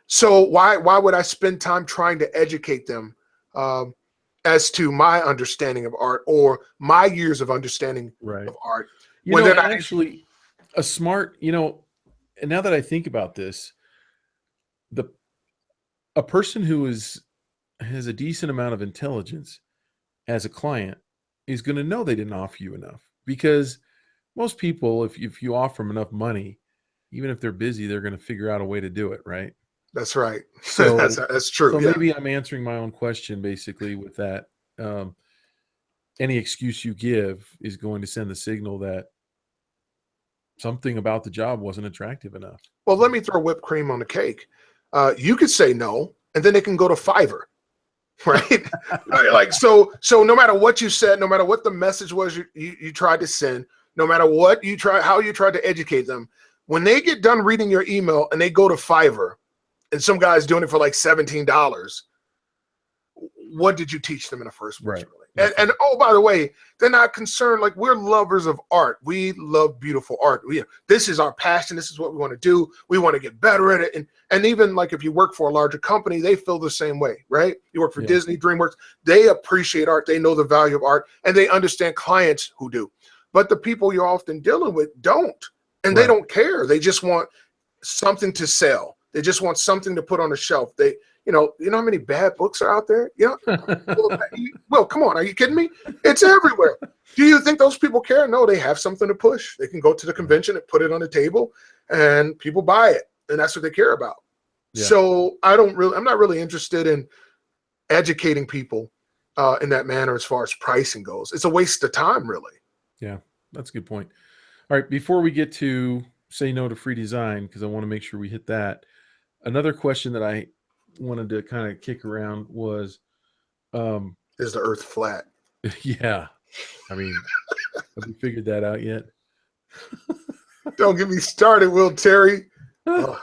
So why would I spend time trying to educate them as to my understanding of art or my years of understanding of art? Actually a smart, and now that I think about this, a person who has a decent amount of intelligence as a client is going to know they didn't offer you enough, because most people, if you offer them enough money, even if they're busy, they're going to figure out a way to do it. Right. That's right. So that's true. So maybe I'm answering my own question basically with that. Any excuse you give is going to send the signal that something about the job wasn't attractive enough. Well, let me throw whipped cream on the cake. You could say no, and then they can go to Fiverr. Right. Like, so no matter what you said, no matter what the message was you tried to send, no matter what how you tried to educate them, when they get done reading your email and they go to Fiverr and some guy's doing it for like $17, what did you teach them in the first place? Right. Really? And oh, by the way, they're not concerned. Like, we're lovers of art. We love beautiful art. This is our passion. This is what we want to do. We want to get better at it. And even like if you work for a larger company, they feel the same way, right? You work for Disney, DreamWorks, they appreciate art. They know the value of art, and they understand clients who do. But the people you're often dealing with don't, and they don't care. They just want something to sell. They just want something to put on the shelf. You know how many bad books are out there? Well, come on. Are you kidding me? It's everywhere. Do you think those people care? No, they have something to push. They can go to the convention and put it on the table and people buy it. And that's what they care about. Yeah. So I'm not really interested in educating people in that manner as far as pricing goes. It's a waste of time, really. Yeah, that's a good point. All right, before we get to say no to free design, because I want to make sure we hit that, another question that I wanted to kind of kick around was, Is the earth flat? yeah, I mean, have we figured that out yet? Don't get me started, Will Terry. Oh,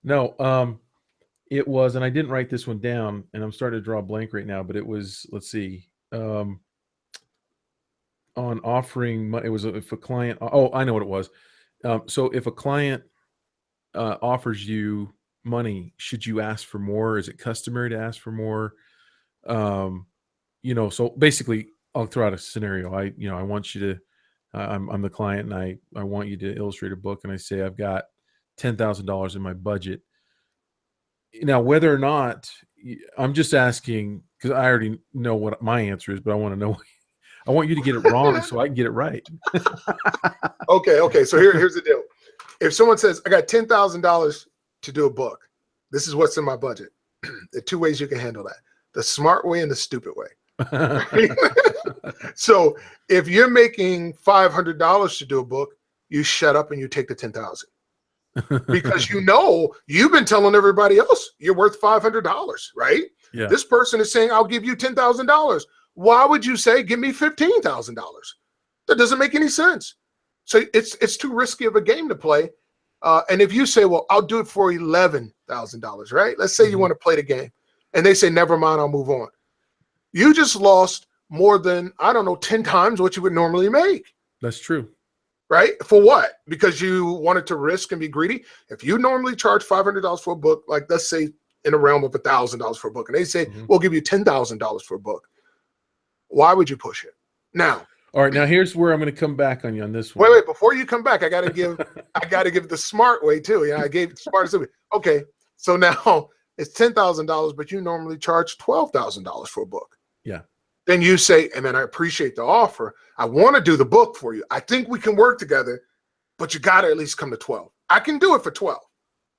No, it was, and I didn't write this one down, and I'm starting to draw a blank right now, but it was, let's see, on offering money. It was if a client, oh, I know what it was. So if a client offers you money, should you ask for more? Is it customary to ask for more? So basically, I'll throw out a scenario. I want you to, I'm the client, and I want you to illustrate a book, and I say I've got $10,000 in my budget. Now, whether or not, I'm just asking because I already know what my answer is, but I want to know. I want you to get it wrong so I can get it right. okay. So here's the deal. If someone says, I got $10,000 to do a book, this is what's in my budget. There are two ways you can handle that: the smart way and the stupid way. So if you're making $500 to do a book, you shut up and you take the 10,000 because you've been telling everybody else you're worth $500, right? Yeah. This person is saying, I'll give you $10,000. Why would you say, give me $15,000? That doesn't make any sense. So it's too risky of a game to play. And if you say, well, I'll do it for $11,000, right? Let's say you want to play the game, and they say, never mind, I'll move on. You just lost more than, 10 times what you would normally make. That's true. Right? For what? Because you wanted to risk and be greedy. If you normally charge $500 for a book, like let's say in the realm of $1,000 for a book, and they say, we'll give you $10,000 for a book, why would you push it? Now, all right, now here's where I'm going to come back on you on this one. Wait, before you come back, I gotta give the smart way too. I gave the smartest way. Okay, so now it's $10,000, but you normally charge $12,000 for a book. Yeah. Then you say, hey man, I appreciate the offer. I want to do the book for you. I think we can work together, but you gotta at least come to 12. I can do it for 12.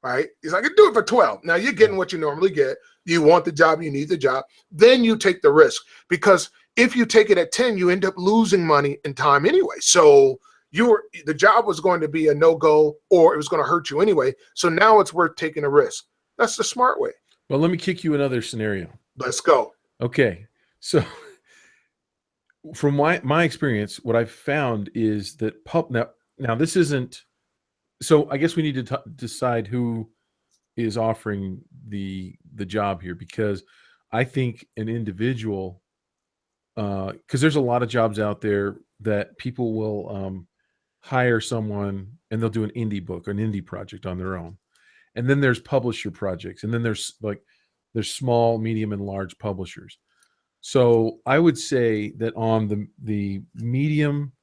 Right? He's like, I can do it for 12. Now you're getting what you normally get. You want the job, you need the job. Then you take the risk, because if you take it at 10, you end up losing money and time anyway. So the job was going to be a no-go, or it was going to hurt you anyway. So now it's worth taking a risk. That's the smart way. Well, let me kick you another scenario. Let's go. Okay. So from my experience, what I've found is that now this isn't, so I guess we need to decide who is offering the job here, because I think an individual, because there's a lot of jobs out there that people will hire someone and they'll do an indie book, an indie project on their own. And then there's publisher projects. And then there's small, medium, and large publishers. So I would say that on the medium,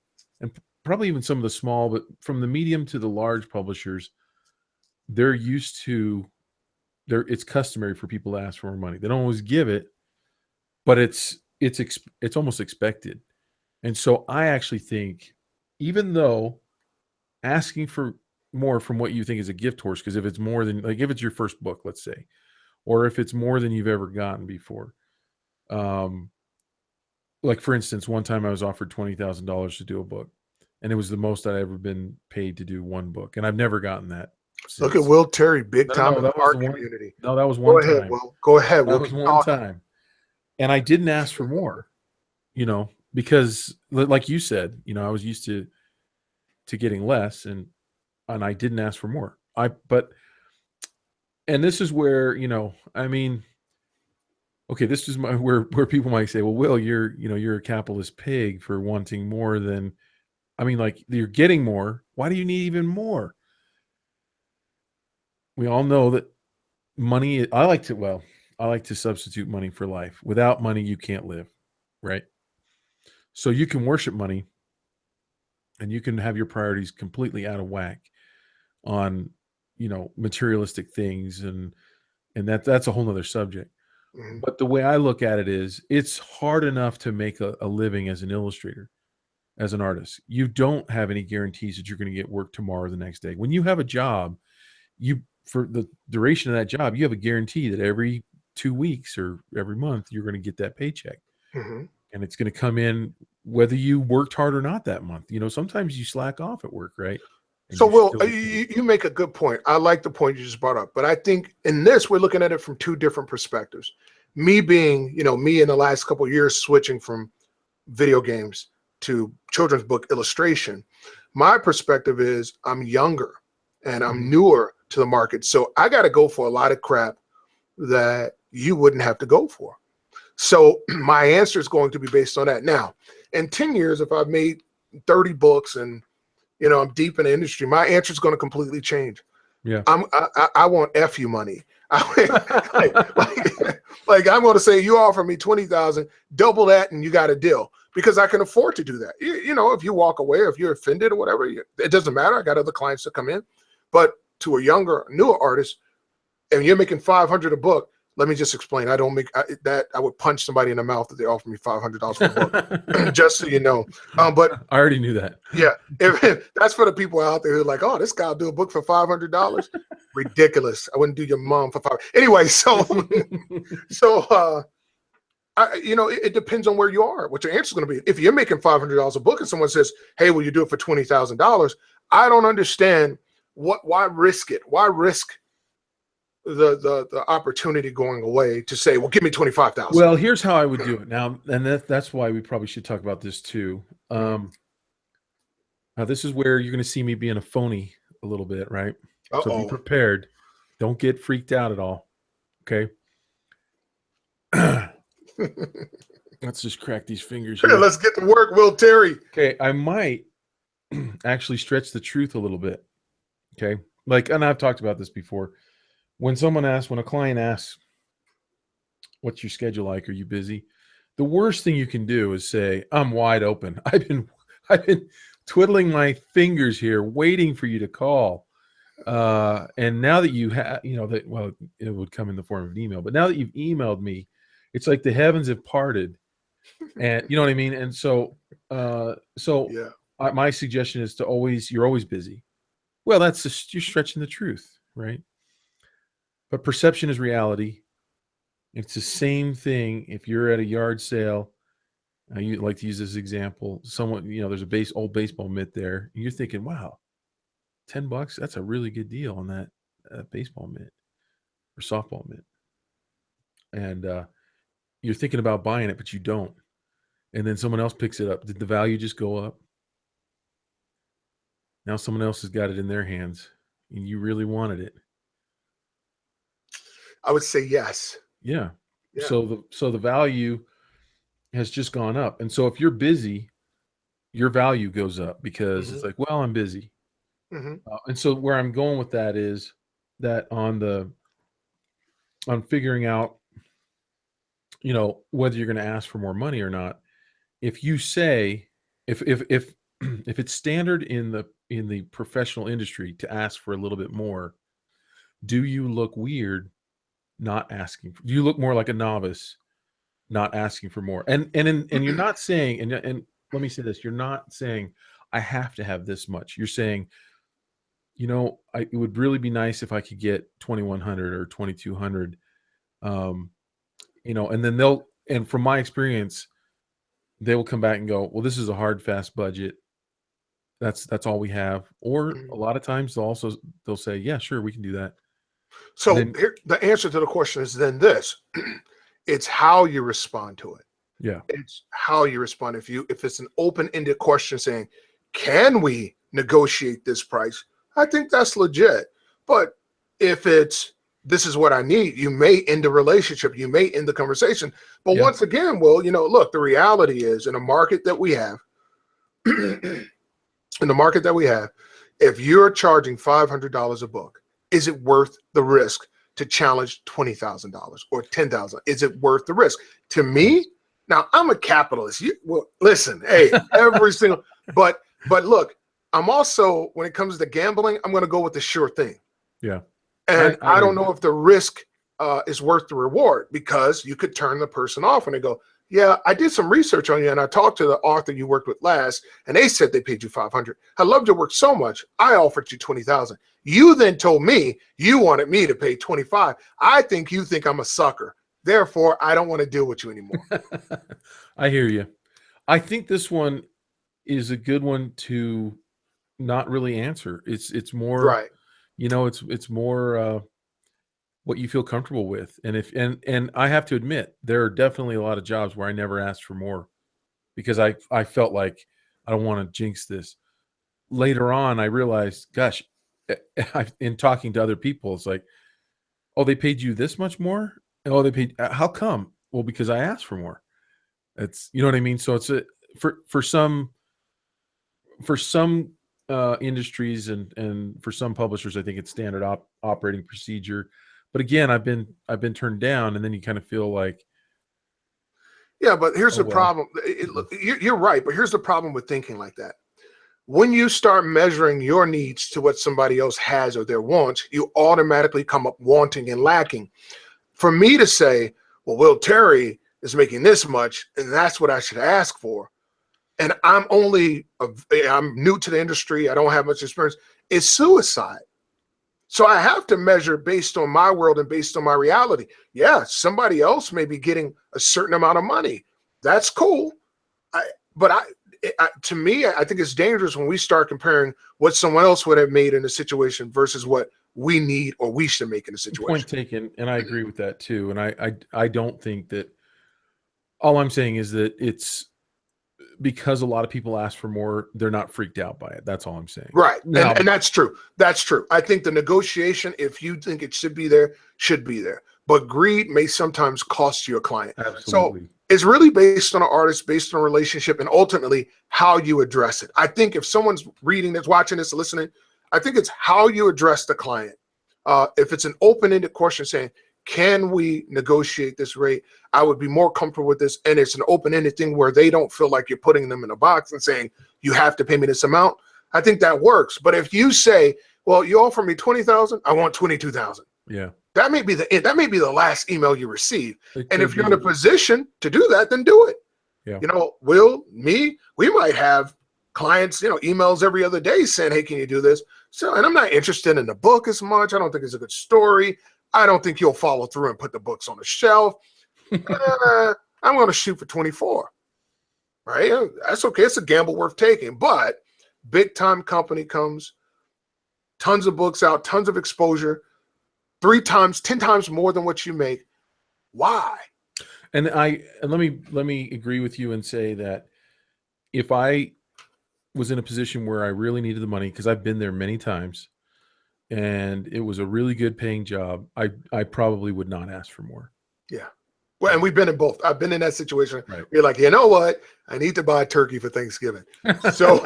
and probably even some of the small, but from the medium to the large publishers, they're used to, it's customary for people to ask for more money. They don't always give it, but it's almost expected. And so I actually think, even though asking for more from what you think is a gift horse, because if it's more than, like if it's your first book, let's say, or if it's more than you've ever gotten before, like for instance, one time I was offered $20,000 to do a book, and it was the most I'd ever been paid to do one book, and I've never gotten that since. Look at Will Terry, big time in the art community. No, that was one time. Go ahead, Will. Go ahead. That was one time. And I didn't ask for more, because like you said, I was used to getting less, and I didn't ask for more. And this is where, okay, this is where people might say, well, Will, you're a capitalist pig for wanting more than, like you're getting more. Why do you need even more? We all know that money, I like to substitute money for life. Without money, you can't live, right? So you can worship money, and you can have your priorities completely out of whack on, materialistic things. And that's a whole nother subject. Mm-hmm. But the way I look at it is, it's hard enough to make a living as an illustrator, as an artist. You don't have any guarantees that you're going to get work tomorrow or the next day. When you have a job, for the duration of that job, you have a guarantee that every 2 weeks or every month, you're going to get that paycheck. Mm-hmm. And it's going to come in whether you worked hard or not that month. Sometimes you slack off at work, right? And So, you Will, still get paid. you make a good point. I like the point you just brought up, but I think in this, we're looking at it from two different perspectives. Me being, me in the last couple of years switching from video games to children's book illustration, my perspective is I'm younger and I'm newer to the market. So I got to go for a lot of crap that you wouldn't have to go for. So my answer is going to be based on that. Now, in 10 years, if I've made 30 books and I'm deep in the industry, my answer is going to completely change. Yeah. I want F you money. like I'm going to say, you offer me 20,000, double that, and you got a deal, because I can afford to do that. If you walk away, if you're offended or whatever, it doesn't matter. I got other clients that come in. But to a younger, newer artist, and you're making $500 a book, let me just explain. I don't make that. I would punch somebody in the mouth if they offer me $500 for a book, just so you know. But I already knew that. Yeah, if that's for the people out there who are like, oh, this guy will do a book for $500. Ridiculous. I wouldn't do your mom for $500. Anyway, it depends on where you are, what your answer is going to be. If you're making $500 a book and someone says, hey, will you do it for $20,000? I don't understand why risk it? Why risk the opportunity going away to say, well, give me 25,000. Well, here's how I would do it now, and that's why we probably should talk about this too. Now, this is where you're going to see me being a phony a little bit, right? So be prepared. Don't get freaked out at all. Okay. Let's just crack these fingers here. Let's get to work, Will Terry. Okay, I might actually stretch the truth a little bit. Okay, and I've talked about this before. When a client asks, what's your schedule like? Are you busy? The worst thing you can do is say, I'm wide open. I've been twiddling my fingers here, waiting for you to call. And now that you have, it would come in the form of an email, but now that you've emailed me, it's like the heavens have parted, and you know what I mean? And so Yeah. My suggestion is you're always busy. Well, you're stretching the truth, right? But perception is reality. It's the same thing if you're at a yard sale. You like to use this example. Someone, there's a old baseball mitt there. And you're thinking, wow, $10, that's a really good deal on that baseball mitt or softball mitt. And you're thinking about buying it, but you don't. And then someone else picks it up. Did the value just go up? Now someone else has got it in their hands and you really wanted it. I would say yes. Yeah. So the value has just gone up. And so if you're busy, your value goes up because it's like, well, I'm busy. And so where I'm going with that is that on figuring out, whether you're going to ask for more money or not. If you say, if it's standard in the professional industry to ask for a little bit more, do you look weird not asking? Do you look more like a novice not asking for more? And you're not saying, and let me say this, you're not saying I have to have this much. You're saying, it would really be nice if I could get 2,100 or 2,200. And then and from my experience, they will come back and go, well, this is a hard, fast budget. That's all we have. Or a lot of times they'll say, yeah, sure, we can do that. So here, the answer to the question is then this: it's how you respond to it. Yeah, it's how you respond. If it's an open-ended question saying, "Can we negotiate this price?" I think that's legit. But if it's this is what I need, you may end the relationship, you may end the conversation. But once again, Will, look, the reality is in a market that we have, if you're charging $500 a book, is it worth the risk to challenge $20,000 or $10,000? Is it worth the risk? To me, now I'm a capitalist. Listen, hey, every single, but look, I'm also, when it comes to gambling, I'm going to go with the sure thing. Yeah. And I don't know if the risk is worth the reward, because you could turn the person off and they go, yeah, I did some research on you and I talked to the author you worked with last and they said they paid you $500. I loved your work so much. I offered you $20,000. You then told me you wanted me to pay $25. I think you think I'm a sucker. Therefore, I don't want to deal with you anymore. I hear you. I think this one is a good one to not really answer. It's more, Right. it's more what you feel comfortable with. And and I have to admit, there are definitely a lot of jobs where I never asked for more because I felt like I don't want to jinx this. Later on, I realized, gosh, in talking to other people, it's like, oh, they paid you this much more? Oh, they paid, how come? Well, because I asked for more. It's, you know what I mean? So it's for some, industries and for some publishers, I think it's standard operating procedure. But again, I've been turned down, and then you kind of feel like, Yeah, but here's oh the well. problem. You're right, but here's the problem with thinking like that. When you start measuring your needs to what somebody else has or their wants, you automatically come up wanting and lacking. For me to say, well, Will Terry is making this much, and that's what I should ask for, and I'm new to the industry, I don't have much experience, it's suicide. So I have to measure based on my world and based on my reality. Yeah, somebody else may be getting a certain amount of money. That's cool. But to me, I think it's dangerous when we start comparing what someone else would have made in a situation versus what we need or we should make in a Point situation. taken, and I agree with that too. And I don't think that, all I'm saying is that it's because a lot of people ask for more, they're not freaked out by it. That's all I'm saying. Right. Now, And that's true. That's true. I think the negotiation, if you think it should be there, should be there. But greed may sometimes cost you a client. So absolutely. it's really based on an artist, based on a relationship, and ultimately how you address it. I think if someone's reading this, watching this, listening, I think it's how you address the client. If it's an open-ended question saying, can we negotiate this rate? I would be more comfortable with this. And it's an open-ended thing where they don't feel like you're putting them in a box and saying, you have to pay me this amount. I think that works. But if you say, well, you offer me 20,000, I want 22,000. Yeah. That may be the last email you receive. It And could if you're be. in a position to do that, then do it. Yeah. We might have clients, emails every other day saying, hey, can you do this? So, and I'm not interested in the book as much. I don't think it's a good story. I don't think you'll follow through and put the books on the shelf. I'm going to shoot for 24. Right? That's okay. It's a gamble worth taking. But big time company comes, tons of books out, tons of exposure, 3 times, 10 times more than what you make. Why? And let me agree with you and say that if I was in a position where I really needed the money, because I've been there many times, and it was a really good paying job, I probably would not ask for more. Yeah. Well, and we've been in both. I've been in that situation. Right. You're like, you know what? I need to buy a turkey for Thanksgiving. So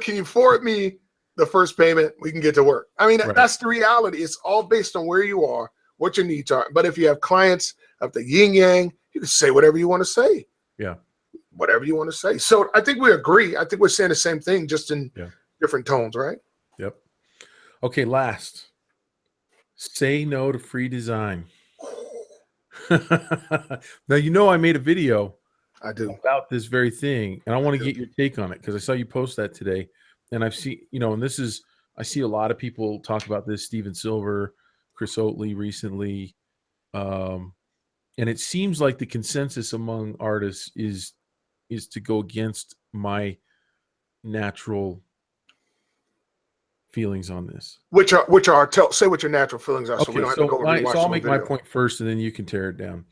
can you forward me the first payment? We can get to work. I mean, Right. That's the reality. It's all based on where you are, what your needs are. But if you have clients of the yin yang, you can say whatever you want to say. Yeah. Whatever you want to say. So I think we agree. I think we're saying the same thing, just in different tones, right? Yep. Okay, last. Say no to free design. Now, I made a video I do about this very thing, and I want to get your take on it because I saw you post that today, and I've seen, and I see a lot of people talk about this, Steven Silver, Chris Oatley recently, and it seems like the consensus among artists is to go against my natural feelings on this. Say what your natural feelings are, so we don't have to go and rewatch I'll the make video. my point first, and then you can tear it down.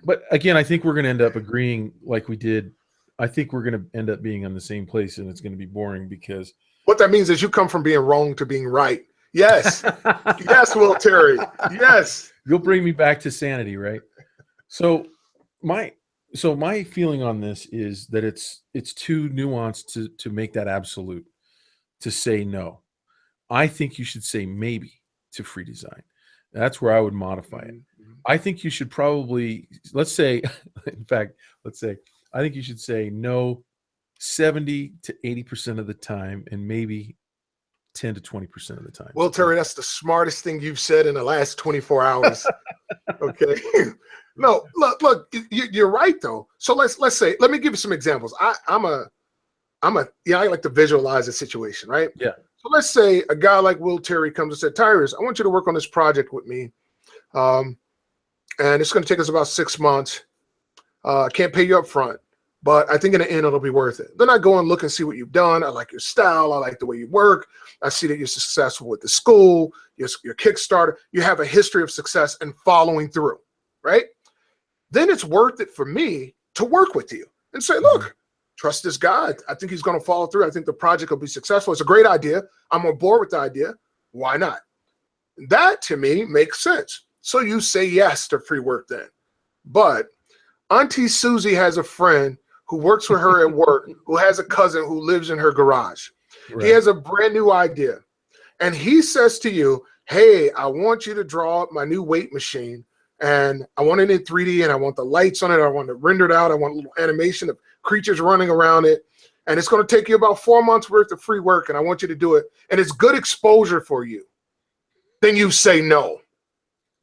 But again, I think we're going to end up agreeing like we did. I think we're going to end up being on the same place, and it's going to be boring because what that means is you come from being wrong to being right. Yes. Yes, Will Terry. Yes. You'll bring me back to sanity, right? So my feeling on this is that it's too nuanced to make that absolute, to say no. I think you should say maybe to free design. That's where I would modify it. I think you should probably, I think you should say no 70 to 80% of the time and maybe 10 to 20% of the time. Well, Terry, that's the smartest thing you've said in the last 24 hours. Okay. No, look, you're right though. So let's say, let me give you some examples. I like to visualize a situation, right? Yeah. So let's say a guy like Will Terry comes and said, Tyrus, I want you to work on this project with me. And it's going to take us about 6 months. I can't pay you up front, but I think in the end, it'll be worth it. Then I go and look and see what you've done. I like your style. I like the way you work. I see that you're successful with the school, your Kickstarter. You have a history of success and following through, right? Then it's worth it for me to work with you and say, look, trust this guy. I think he's going to follow through. I think the project will be successful. It's a great idea. I'm on board with the idea. Why not? That to me makes sense. So you say yes to free work then. But Auntie Susie has a friend who works with her at work, who has a cousin who lives in her garage. Right. He has a brand new idea. And he says to you, hey, I want you to draw up my new weight machine. And I want it in 3D, and I want the lights on it. I want it rendered out. I want a little animation of creatures running around it. And it's going to take you about 4 months worth of free work, and I want you to do it. And it's good exposure for you. Then you say no.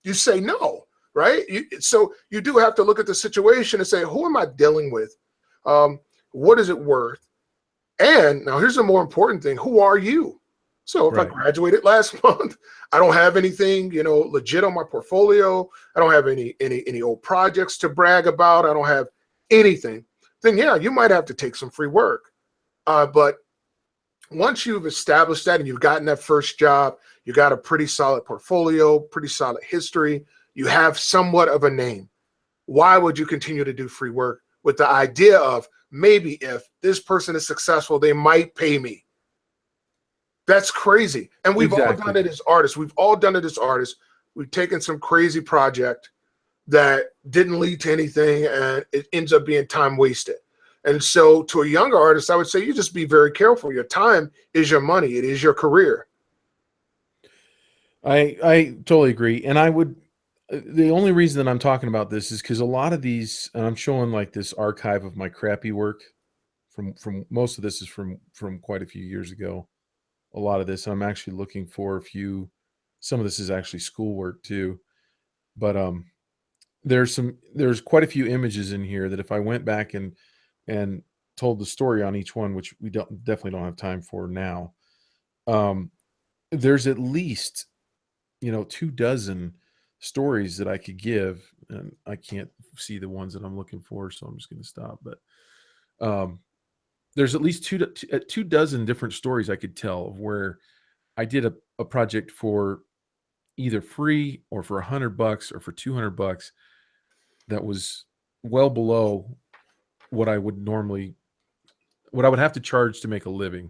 You say no, right? So you do have to look at the situation and say, who am I dealing with? What is it worth? And now here's the more important thing. Who are you? So if I graduated last month, I don't have anything, legit on my portfolio. I don't have any old projects to brag about. I don't have anything. Then yeah, you might have to take some free work. But once you've established that and you've gotten that first job, you got a pretty solid portfolio, pretty solid history, you have somewhat of a name. Why would you continue to do free work with the idea of maybe if this person is successful, they might pay me? That's crazy. And we've all done it as artists. We've all done it as artists. We've taken some crazy project that didn't lead to anything, and it ends up being time wasted. And so to a younger artist, I would say you just be very careful. Your time is your money. It is your career. I totally agree. And the only reason that I'm talking about this is because a lot of these, and I'm showing like this archive of my crappy work from most of this is from quite a few years ago. A lot of this, I'm actually looking for some of this is actually schoolwork too. But there's quite a few images in here that if I went back and told the story on each one, which we definitely don't have time for now, there's at least 24 stories that I could give, and I can't see the ones that I'm looking for, so I'm just going to stop. But there's at least 24 different stories I could tell of where I did a project for either free or for $100 or for $200 that was well below what I would have to charge to make a living.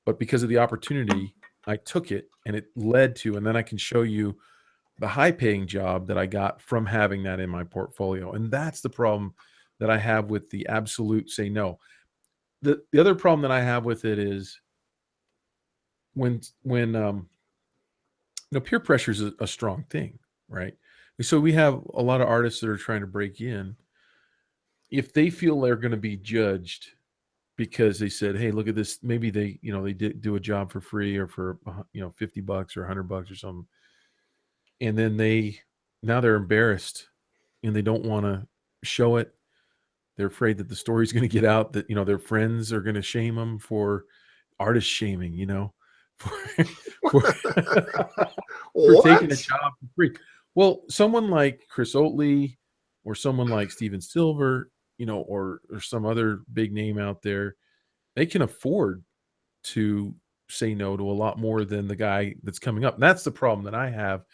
But because of the opportunity, I took it, and it led to, and then I can show you the high paying job that I got from having that in my portfolio. And that's the problem that I have with the absolute say no. The other problem that I have with it is when peer pressure is a strong thing, right? So we have a lot of artists that are trying to break in. If they feel they're going to be judged because they said, hey, look at this, maybe they did do a job for free or for $50 or $100 or something, and then now they're embarrassed and they don't want to show it. They're afraid that the story's going to get out, that their friends are going to shame them for artist shaming, for taking a job for free. Well, someone like Chris Oatley or someone like Steven Silver, or some other big name out there, they can afford to say no to a lot more than the guy that's coming up. And that's the problem that I have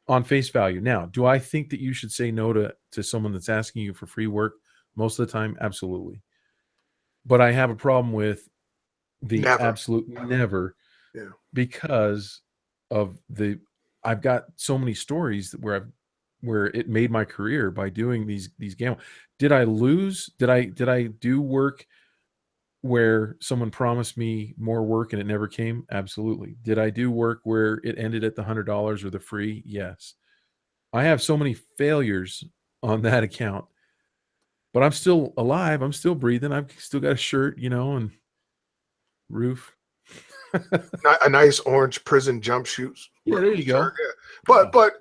on face value. Now, do I think that you should say no to someone that's asking you for free work most of the time? Absolutely. But I have a problem with the absolute never, because of I've got so many stories where it made my career by doing these gambles. Did I lose? Did I do work where someone promised me more work and it never came? Absolutely. Did I do work where it ended at the $100 or the free? Yes. I have so many failures on that account, but I'm still alive. I'm still breathing. I've still got a shirt, and roof. A nice orange prison jumpsuit. Yeah, there you go. Yeah. But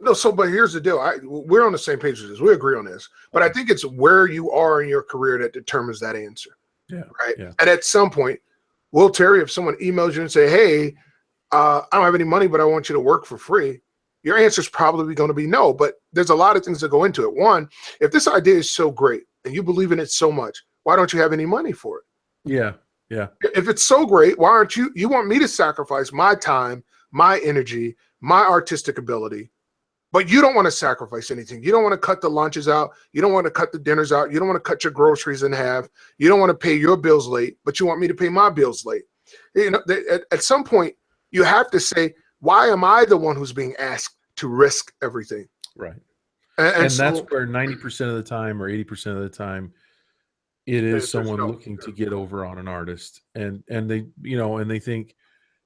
here's the deal. We're on the same page with this. We agree on this. But I think it's where you are in your career that determines that answer. Yeah. Right. Yeah. And at some point, Terry, if someone emails you and say, hey, I don't have any money, but I want you to work for free, your answer is probably going to be no. But there's a lot of things that go into it. One, if this idea is so great and you believe in it so much, why don't you have any money for it? Yeah. Yeah. If it's so great, why aren't you want me to sacrifice my time, my energy, my artistic ability, but you don't want to sacrifice anything. You don't want to cut the lunches out. You don't want to cut the dinners out. You don't want to cut your groceries in half. You don't want to pay your bills late, but you want me to pay my bills late. You know, at some point, you have to say, why am I the one who's being asked to risk everything? Right. And that's so, where 90% of the time or 80% of the time it is there's someone no- looking to get over on an artist, and they, you know, and they think,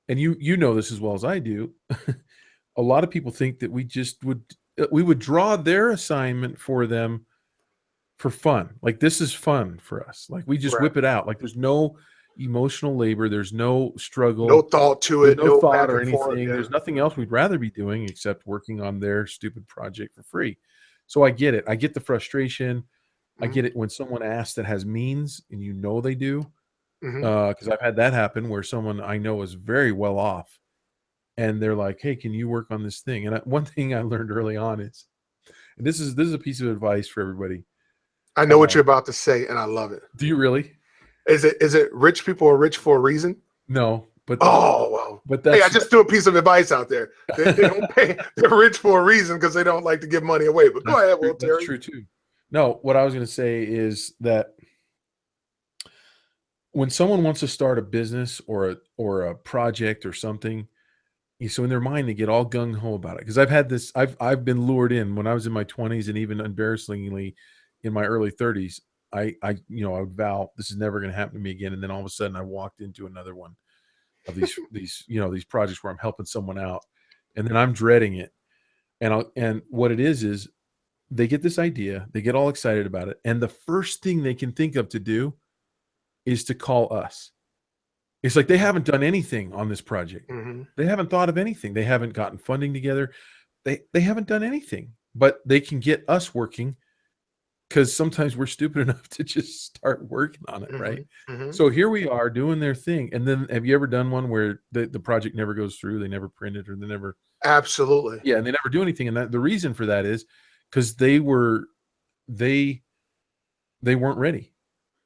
and you know this as well as I do, a lot of people think that we would draw their assignment for them for fun. Like, this is fun for us. Like, we just right. whip it out. Like, there's no emotional labor, there's no struggle, No thought to there's it, no no thought back or and forth. anything. Yeah. There's nothing else we'd rather be doing except working on their stupid project for free. So I get it. I get the frustration. I get it when someone asks that has means, and you know they do. Because I've had that happen where someone I know is very well off, and they're like, "Hey, can you work on this thing?" And one thing I learned early on is, and this is a piece of advice for everybody. I know what you're about to say, and I love it. Do you really? Is it rich people are rich for a reason? No, but Well. but Hey, that's I just threw a piece of advice out there. They don't pay. They're rich for a reason because they don't like to give money away. But go ahead, Will Terry. That's true too. No, what I was going to say is that when someone wants to start a business or a project or something, so in their mind they get all gung ho about it. Because I've had this, I've been lured in when I was in my 20s and even embarrassingly in my early 30s. I would vow this is never going to happen to me again, and then all of a sudden I walked into another one of these projects where I'm helping someone out, and then I'm dreading it. And what it is they get this idea, they get all excited about it, and the first thing they can think of to do is to call us. It's like they haven't done anything on this project. They haven't thought of anything. They haven't gotten funding together. They haven't done anything, but they can get us working because sometimes we're stupid enough to just start working on it, right? So here we are doing their thing. And then have you ever done one where the project never goes through? They never print it, or they never. Absolutely. Yeah, and they never do anything. And the reason for that is because they weren't ready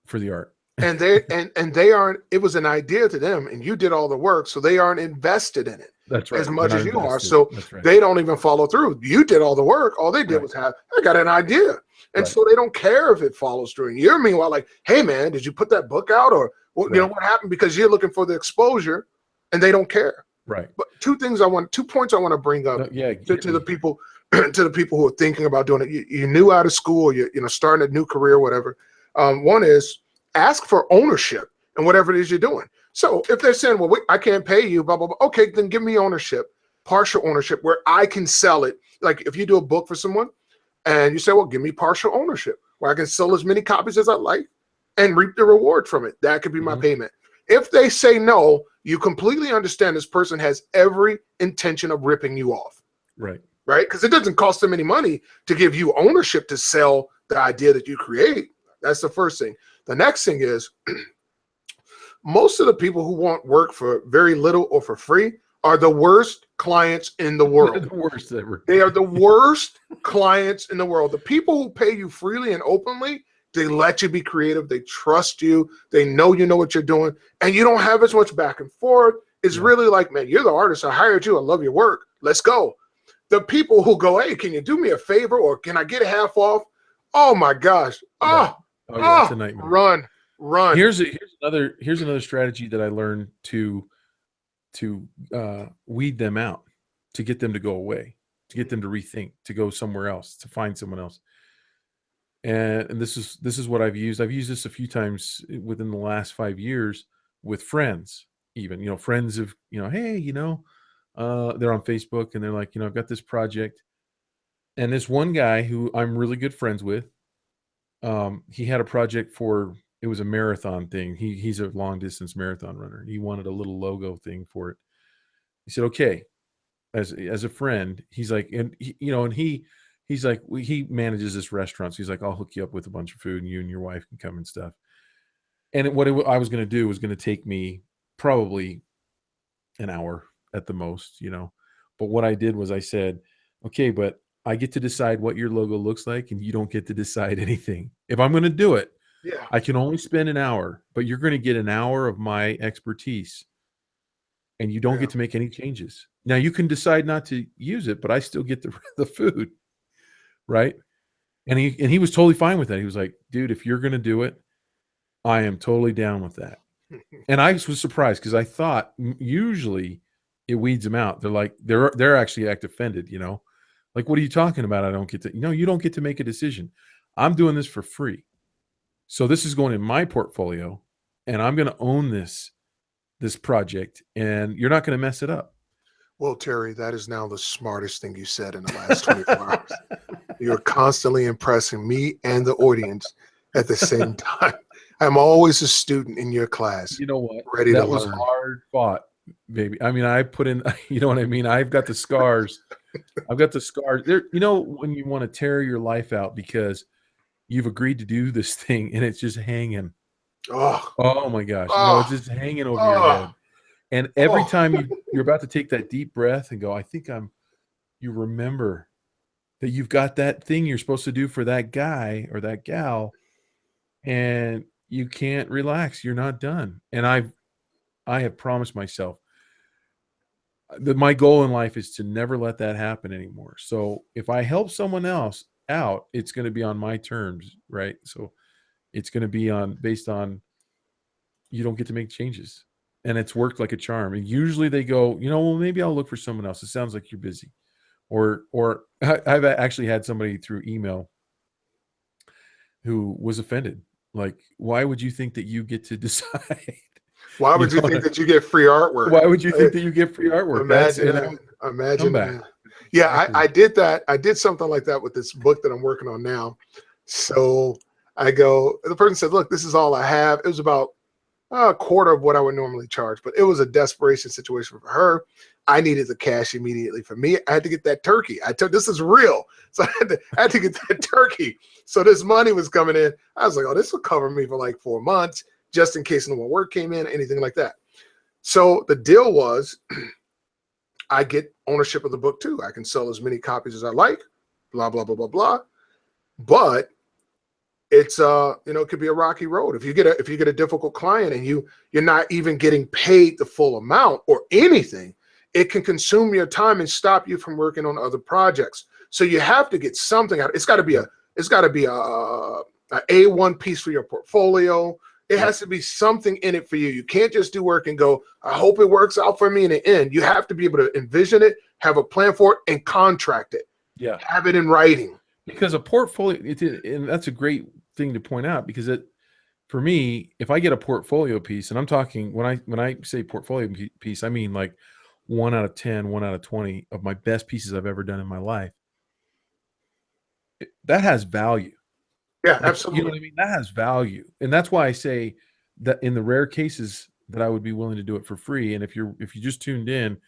for the art. And they aren't. It was an idea to them, and you did all the work, so they aren't invested in it. That's right. As much as you are. Invested. So right. They don't even follow through. You did all the work. All they did was I got an idea. And so they don't care if it follows through. And you're meanwhile like, hey man, did you put that book out? Or you know what happened? Because you're looking for the exposure and they don't care. Right. But 2 points I want to bring up to the people to the people who are thinking about doing it. You're new out of school, you're starting a new career, whatever. One is ask for ownership in whatever it is you're doing. So if they're saying, well, I can't pay you, blah, blah, blah. Okay, then give me ownership, partial ownership, where I can sell it. Like if you do a book for someone and you say, well, give me partial ownership, where I can sell as many copies as I like and reap the reward from it. That could be my payment. If they say no, you completely understand this person has every intention of ripping you off. Right. Right? Because it doesn't cost them any money to give you ownership to sell the idea that you create. That's the first thing. The next thing is most of the people who want work for very little or for free are the worst clients in the world. They're the worst ever. They are the worst clients in the world. The people who pay you freely and openly, they let you be creative. They trust you. They know you know what you're doing. And you don't have as much back and forth. It's really like, man, you're the artist. I hired you. I love your work. Let's go. The people who go, hey, can you do me a favor? Or can I get half off? Oh my gosh. It's a nightmare. Run. Here's another strategy that I learned to weed them out, to get them to go away, to get them to rethink, to go somewhere else, to find someone else. And this is what I've used. I've used this a few times within the last 5 years with friends, even, friends of, hey, they're on Facebook and they're like, I've got this project. And this one guy who I'm really good friends with, he had a project it was a marathon thing. He's a long distance marathon runner. He wanted a little logo thing for it. He said, okay, as a friend, he's like, and he's like, he manages this restaurant. So he's like, I'll hook you up with a bunch of food and you and your wife can come and stuff. And I was going to do was going to take me probably an hour at the most, but what I did was I said, Okay, but I get to decide what your logo looks like, and you don't get to decide anything. If I'm going to do it, Yeah. I can only spend an hour, but you're going to get an hour of my expertise, and you don't Yeah. get to make any changes. Now you can decide not to use it, but I still get the food, right? And he was totally fine with that. He was like, dude, if you're going to do it, I am totally down with that. And I was surprised because I thought usually it weeds them out. They're like, they're actually act offended, you know, like, what are you talking about? I don't get to, you don't get to make a decision. I'm doing this for free. So this is going in my portfolio, and I'm going to own this project, and you're not going to mess it up. Well, Terry, that is now the smartest thing you said in the last 24 hours. You're constantly impressing me and the audience at the same time. I'm always a student in your class, You know what? ready to That was learn. hard fought, baby. I mean, I put in, you know what I mean? I've got the scars. I've got the scars there. You know, when you want to tear your life out because you've agreed to do this thing and it's just hanging. Oh, Oh my gosh. It's oh, just hanging over your oh, head. And every oh. time you're about to take that deep breath and go, I think you remember that you've got that thing you're supposed to do for that guy or that gal, and you can't relax. You're not done. And I have promised myself that my goal in life is to never let that happen anymore. So if I help someone else out, it's going to be on my terms, right? So it's going to be based on, you don't get to make changes. And it's worked like a charm. And usually they go, well, maybe I'll look for someone else. It sounds like you're busy. Or I've actually had somebody through email who was offended. Like, why would you think that you get to decide? Why would you think that you get free artwork? Why would you think that you get free artwork? Imagine that. Imagine that. Yeah, Exactly. I did that. I did something like that with this book that I'm working on now. So I go, the person said, look, this is all I have. It was about a quarter of what I would normally charge, but it was a desperation situation for her. I needed the cash immediately. For me, I had to get that turkey. This is real. So I had to get that turkey. So this money was coming in. I was like, oh, this will cover me for like 4 months, just in case no more work came in, anything like that. So the deal was I get ownership of the book too. I can sell as many copies as I like, blah, blah, blah, blah, blah. But it's it could be a rocky road. If you get a difficult client and you're not even getting paid the full amount or anything, it can consume your time and stop you from working on other projects. So you have to get something out. It's got to be a A1 piece for your portfolio. It has to be something in it for you. You can't just do work and go, I hope it works out for me in the end. You have to be able to envision it, have a plan for it, and contract it. Yeah. Have it in writing. Because a portfolio, and that's a great thing to point out, because for me, if I get a portfolio piece, and I'm talking, when I say portfolio piece, I mean like 1 out of 10, 1 out of 20 of my best pieces I've ever done in my life. That has value. Yeah, absolutely. You know what I mean? That has value. And that's why I say that in the rare cases that I would be willing to do it for free. And if you just tuned in,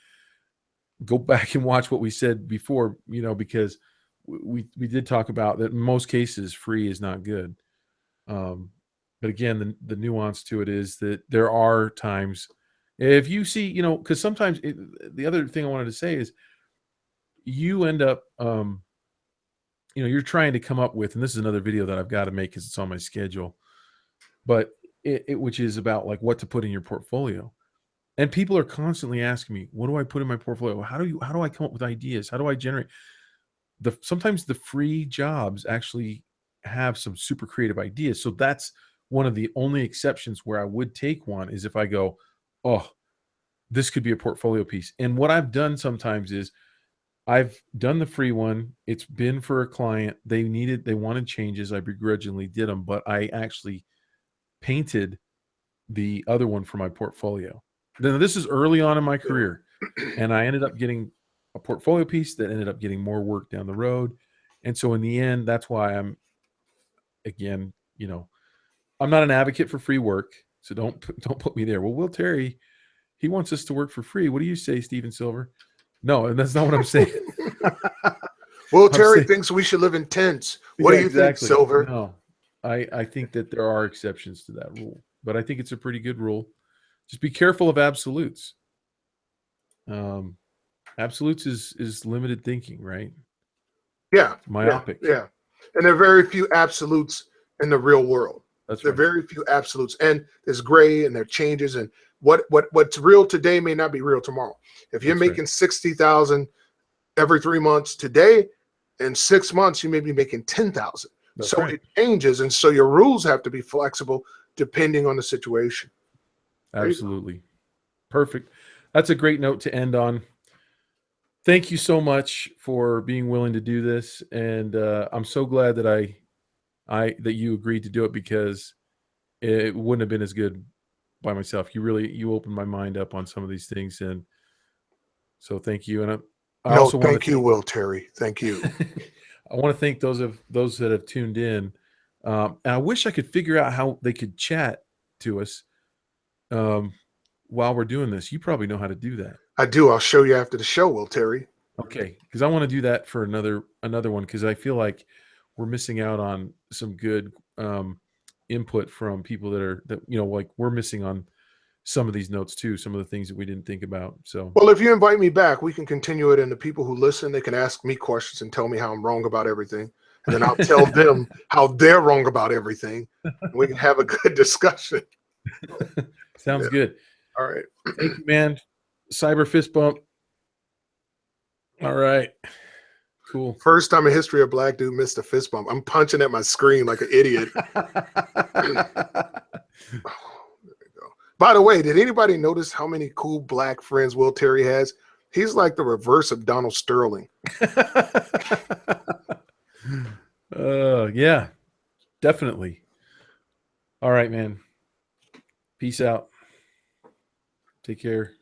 go back and watch what we said before, because we did talk about that in most cases free is not good. But again, the nuance to it is that there are times if you see, because sometimes the other thing I wanted to say is you end up, you're trying to come up with, and this is another video that I've got to make because it's on my schedule, but which is about like what to put in your portfolio. And people are constantly asking me, what do I put in my portfolio? How do I come up with ideas? How do I generate sometimes the free jobs actually have some super creative ideas. So that's one of the only exceptions where I would take one, is if I go, oh, this could be a portfolio piece. And what I've done sometimes is I've done the free one. It's been for a client. They wanted changes. I begrudgingly did them, but I actually painted the other one for my portfolio. Then this is early on in my career, and I ended up getting a portfolio piece that ended up getting more work down the road. And so in the end, that's why I'm not an advocate for free work. So don't put me there. Well, Will Terry, he wants us to work for free. What do you say, Steven Silver? No, and that's not what I'm saying. Well, Terry thinks we should live in tents. What do you think, Silver? No, I think that there are exceptions to that rule, but I think it's a pretty good rule. Just be careful of absolutes. Absolutes is limited thinking, right? Yeah, It's myopic. yeah. And there are very few absolutes in the real world. That's There are right. very few absolutes, and there's gray, and there are changes, and what's real today may not be real tomorrow. If you're That's right. making 60,000 every 3 months today, in 6 months you may be making 10,000. That's So right. it changes, and so your rules have to be flexible depending on the situation. There you go. Absolutely. Perfect. That's a great note to end on. Thank you so much for being willing to do this, and I'm so glad that that you agreed to do it, because it wouldn't have been as good by myself. You opened my mind up on some of these things, and so thank you. And I No, also want thank to you, Will Terry. Thank you. I want to thank those that have tuned in. And I wish I could figure out how they could chat to us um, while we're doing this. You probably know how to do that. I do. I'll show you after the show, Will Terry. Okay, because I want to do that for another one, because I feel like we're missing out on some good input from people that like we're missing on some of these notes too, some of the things that we didn't think about. So Well, if you invite me back, we can continue it, and the people who listen, they can ask me questions and tell me how I'm wrong about everything, and then I'll tell them how they're wrong about everything, and we can have a good discussion. sounds Yeah. good. All right. Thank you, man. Cyber fist bump. All right. Cool. First time in history a black dude missed a fist bump. I'm punching at my screen like an idiot. By the way, did anybody notice how many cool black friends Will Terry has? He's like the reverse of Donald Sterling. Yeah, definitely. All right, man. Peace out. Take care.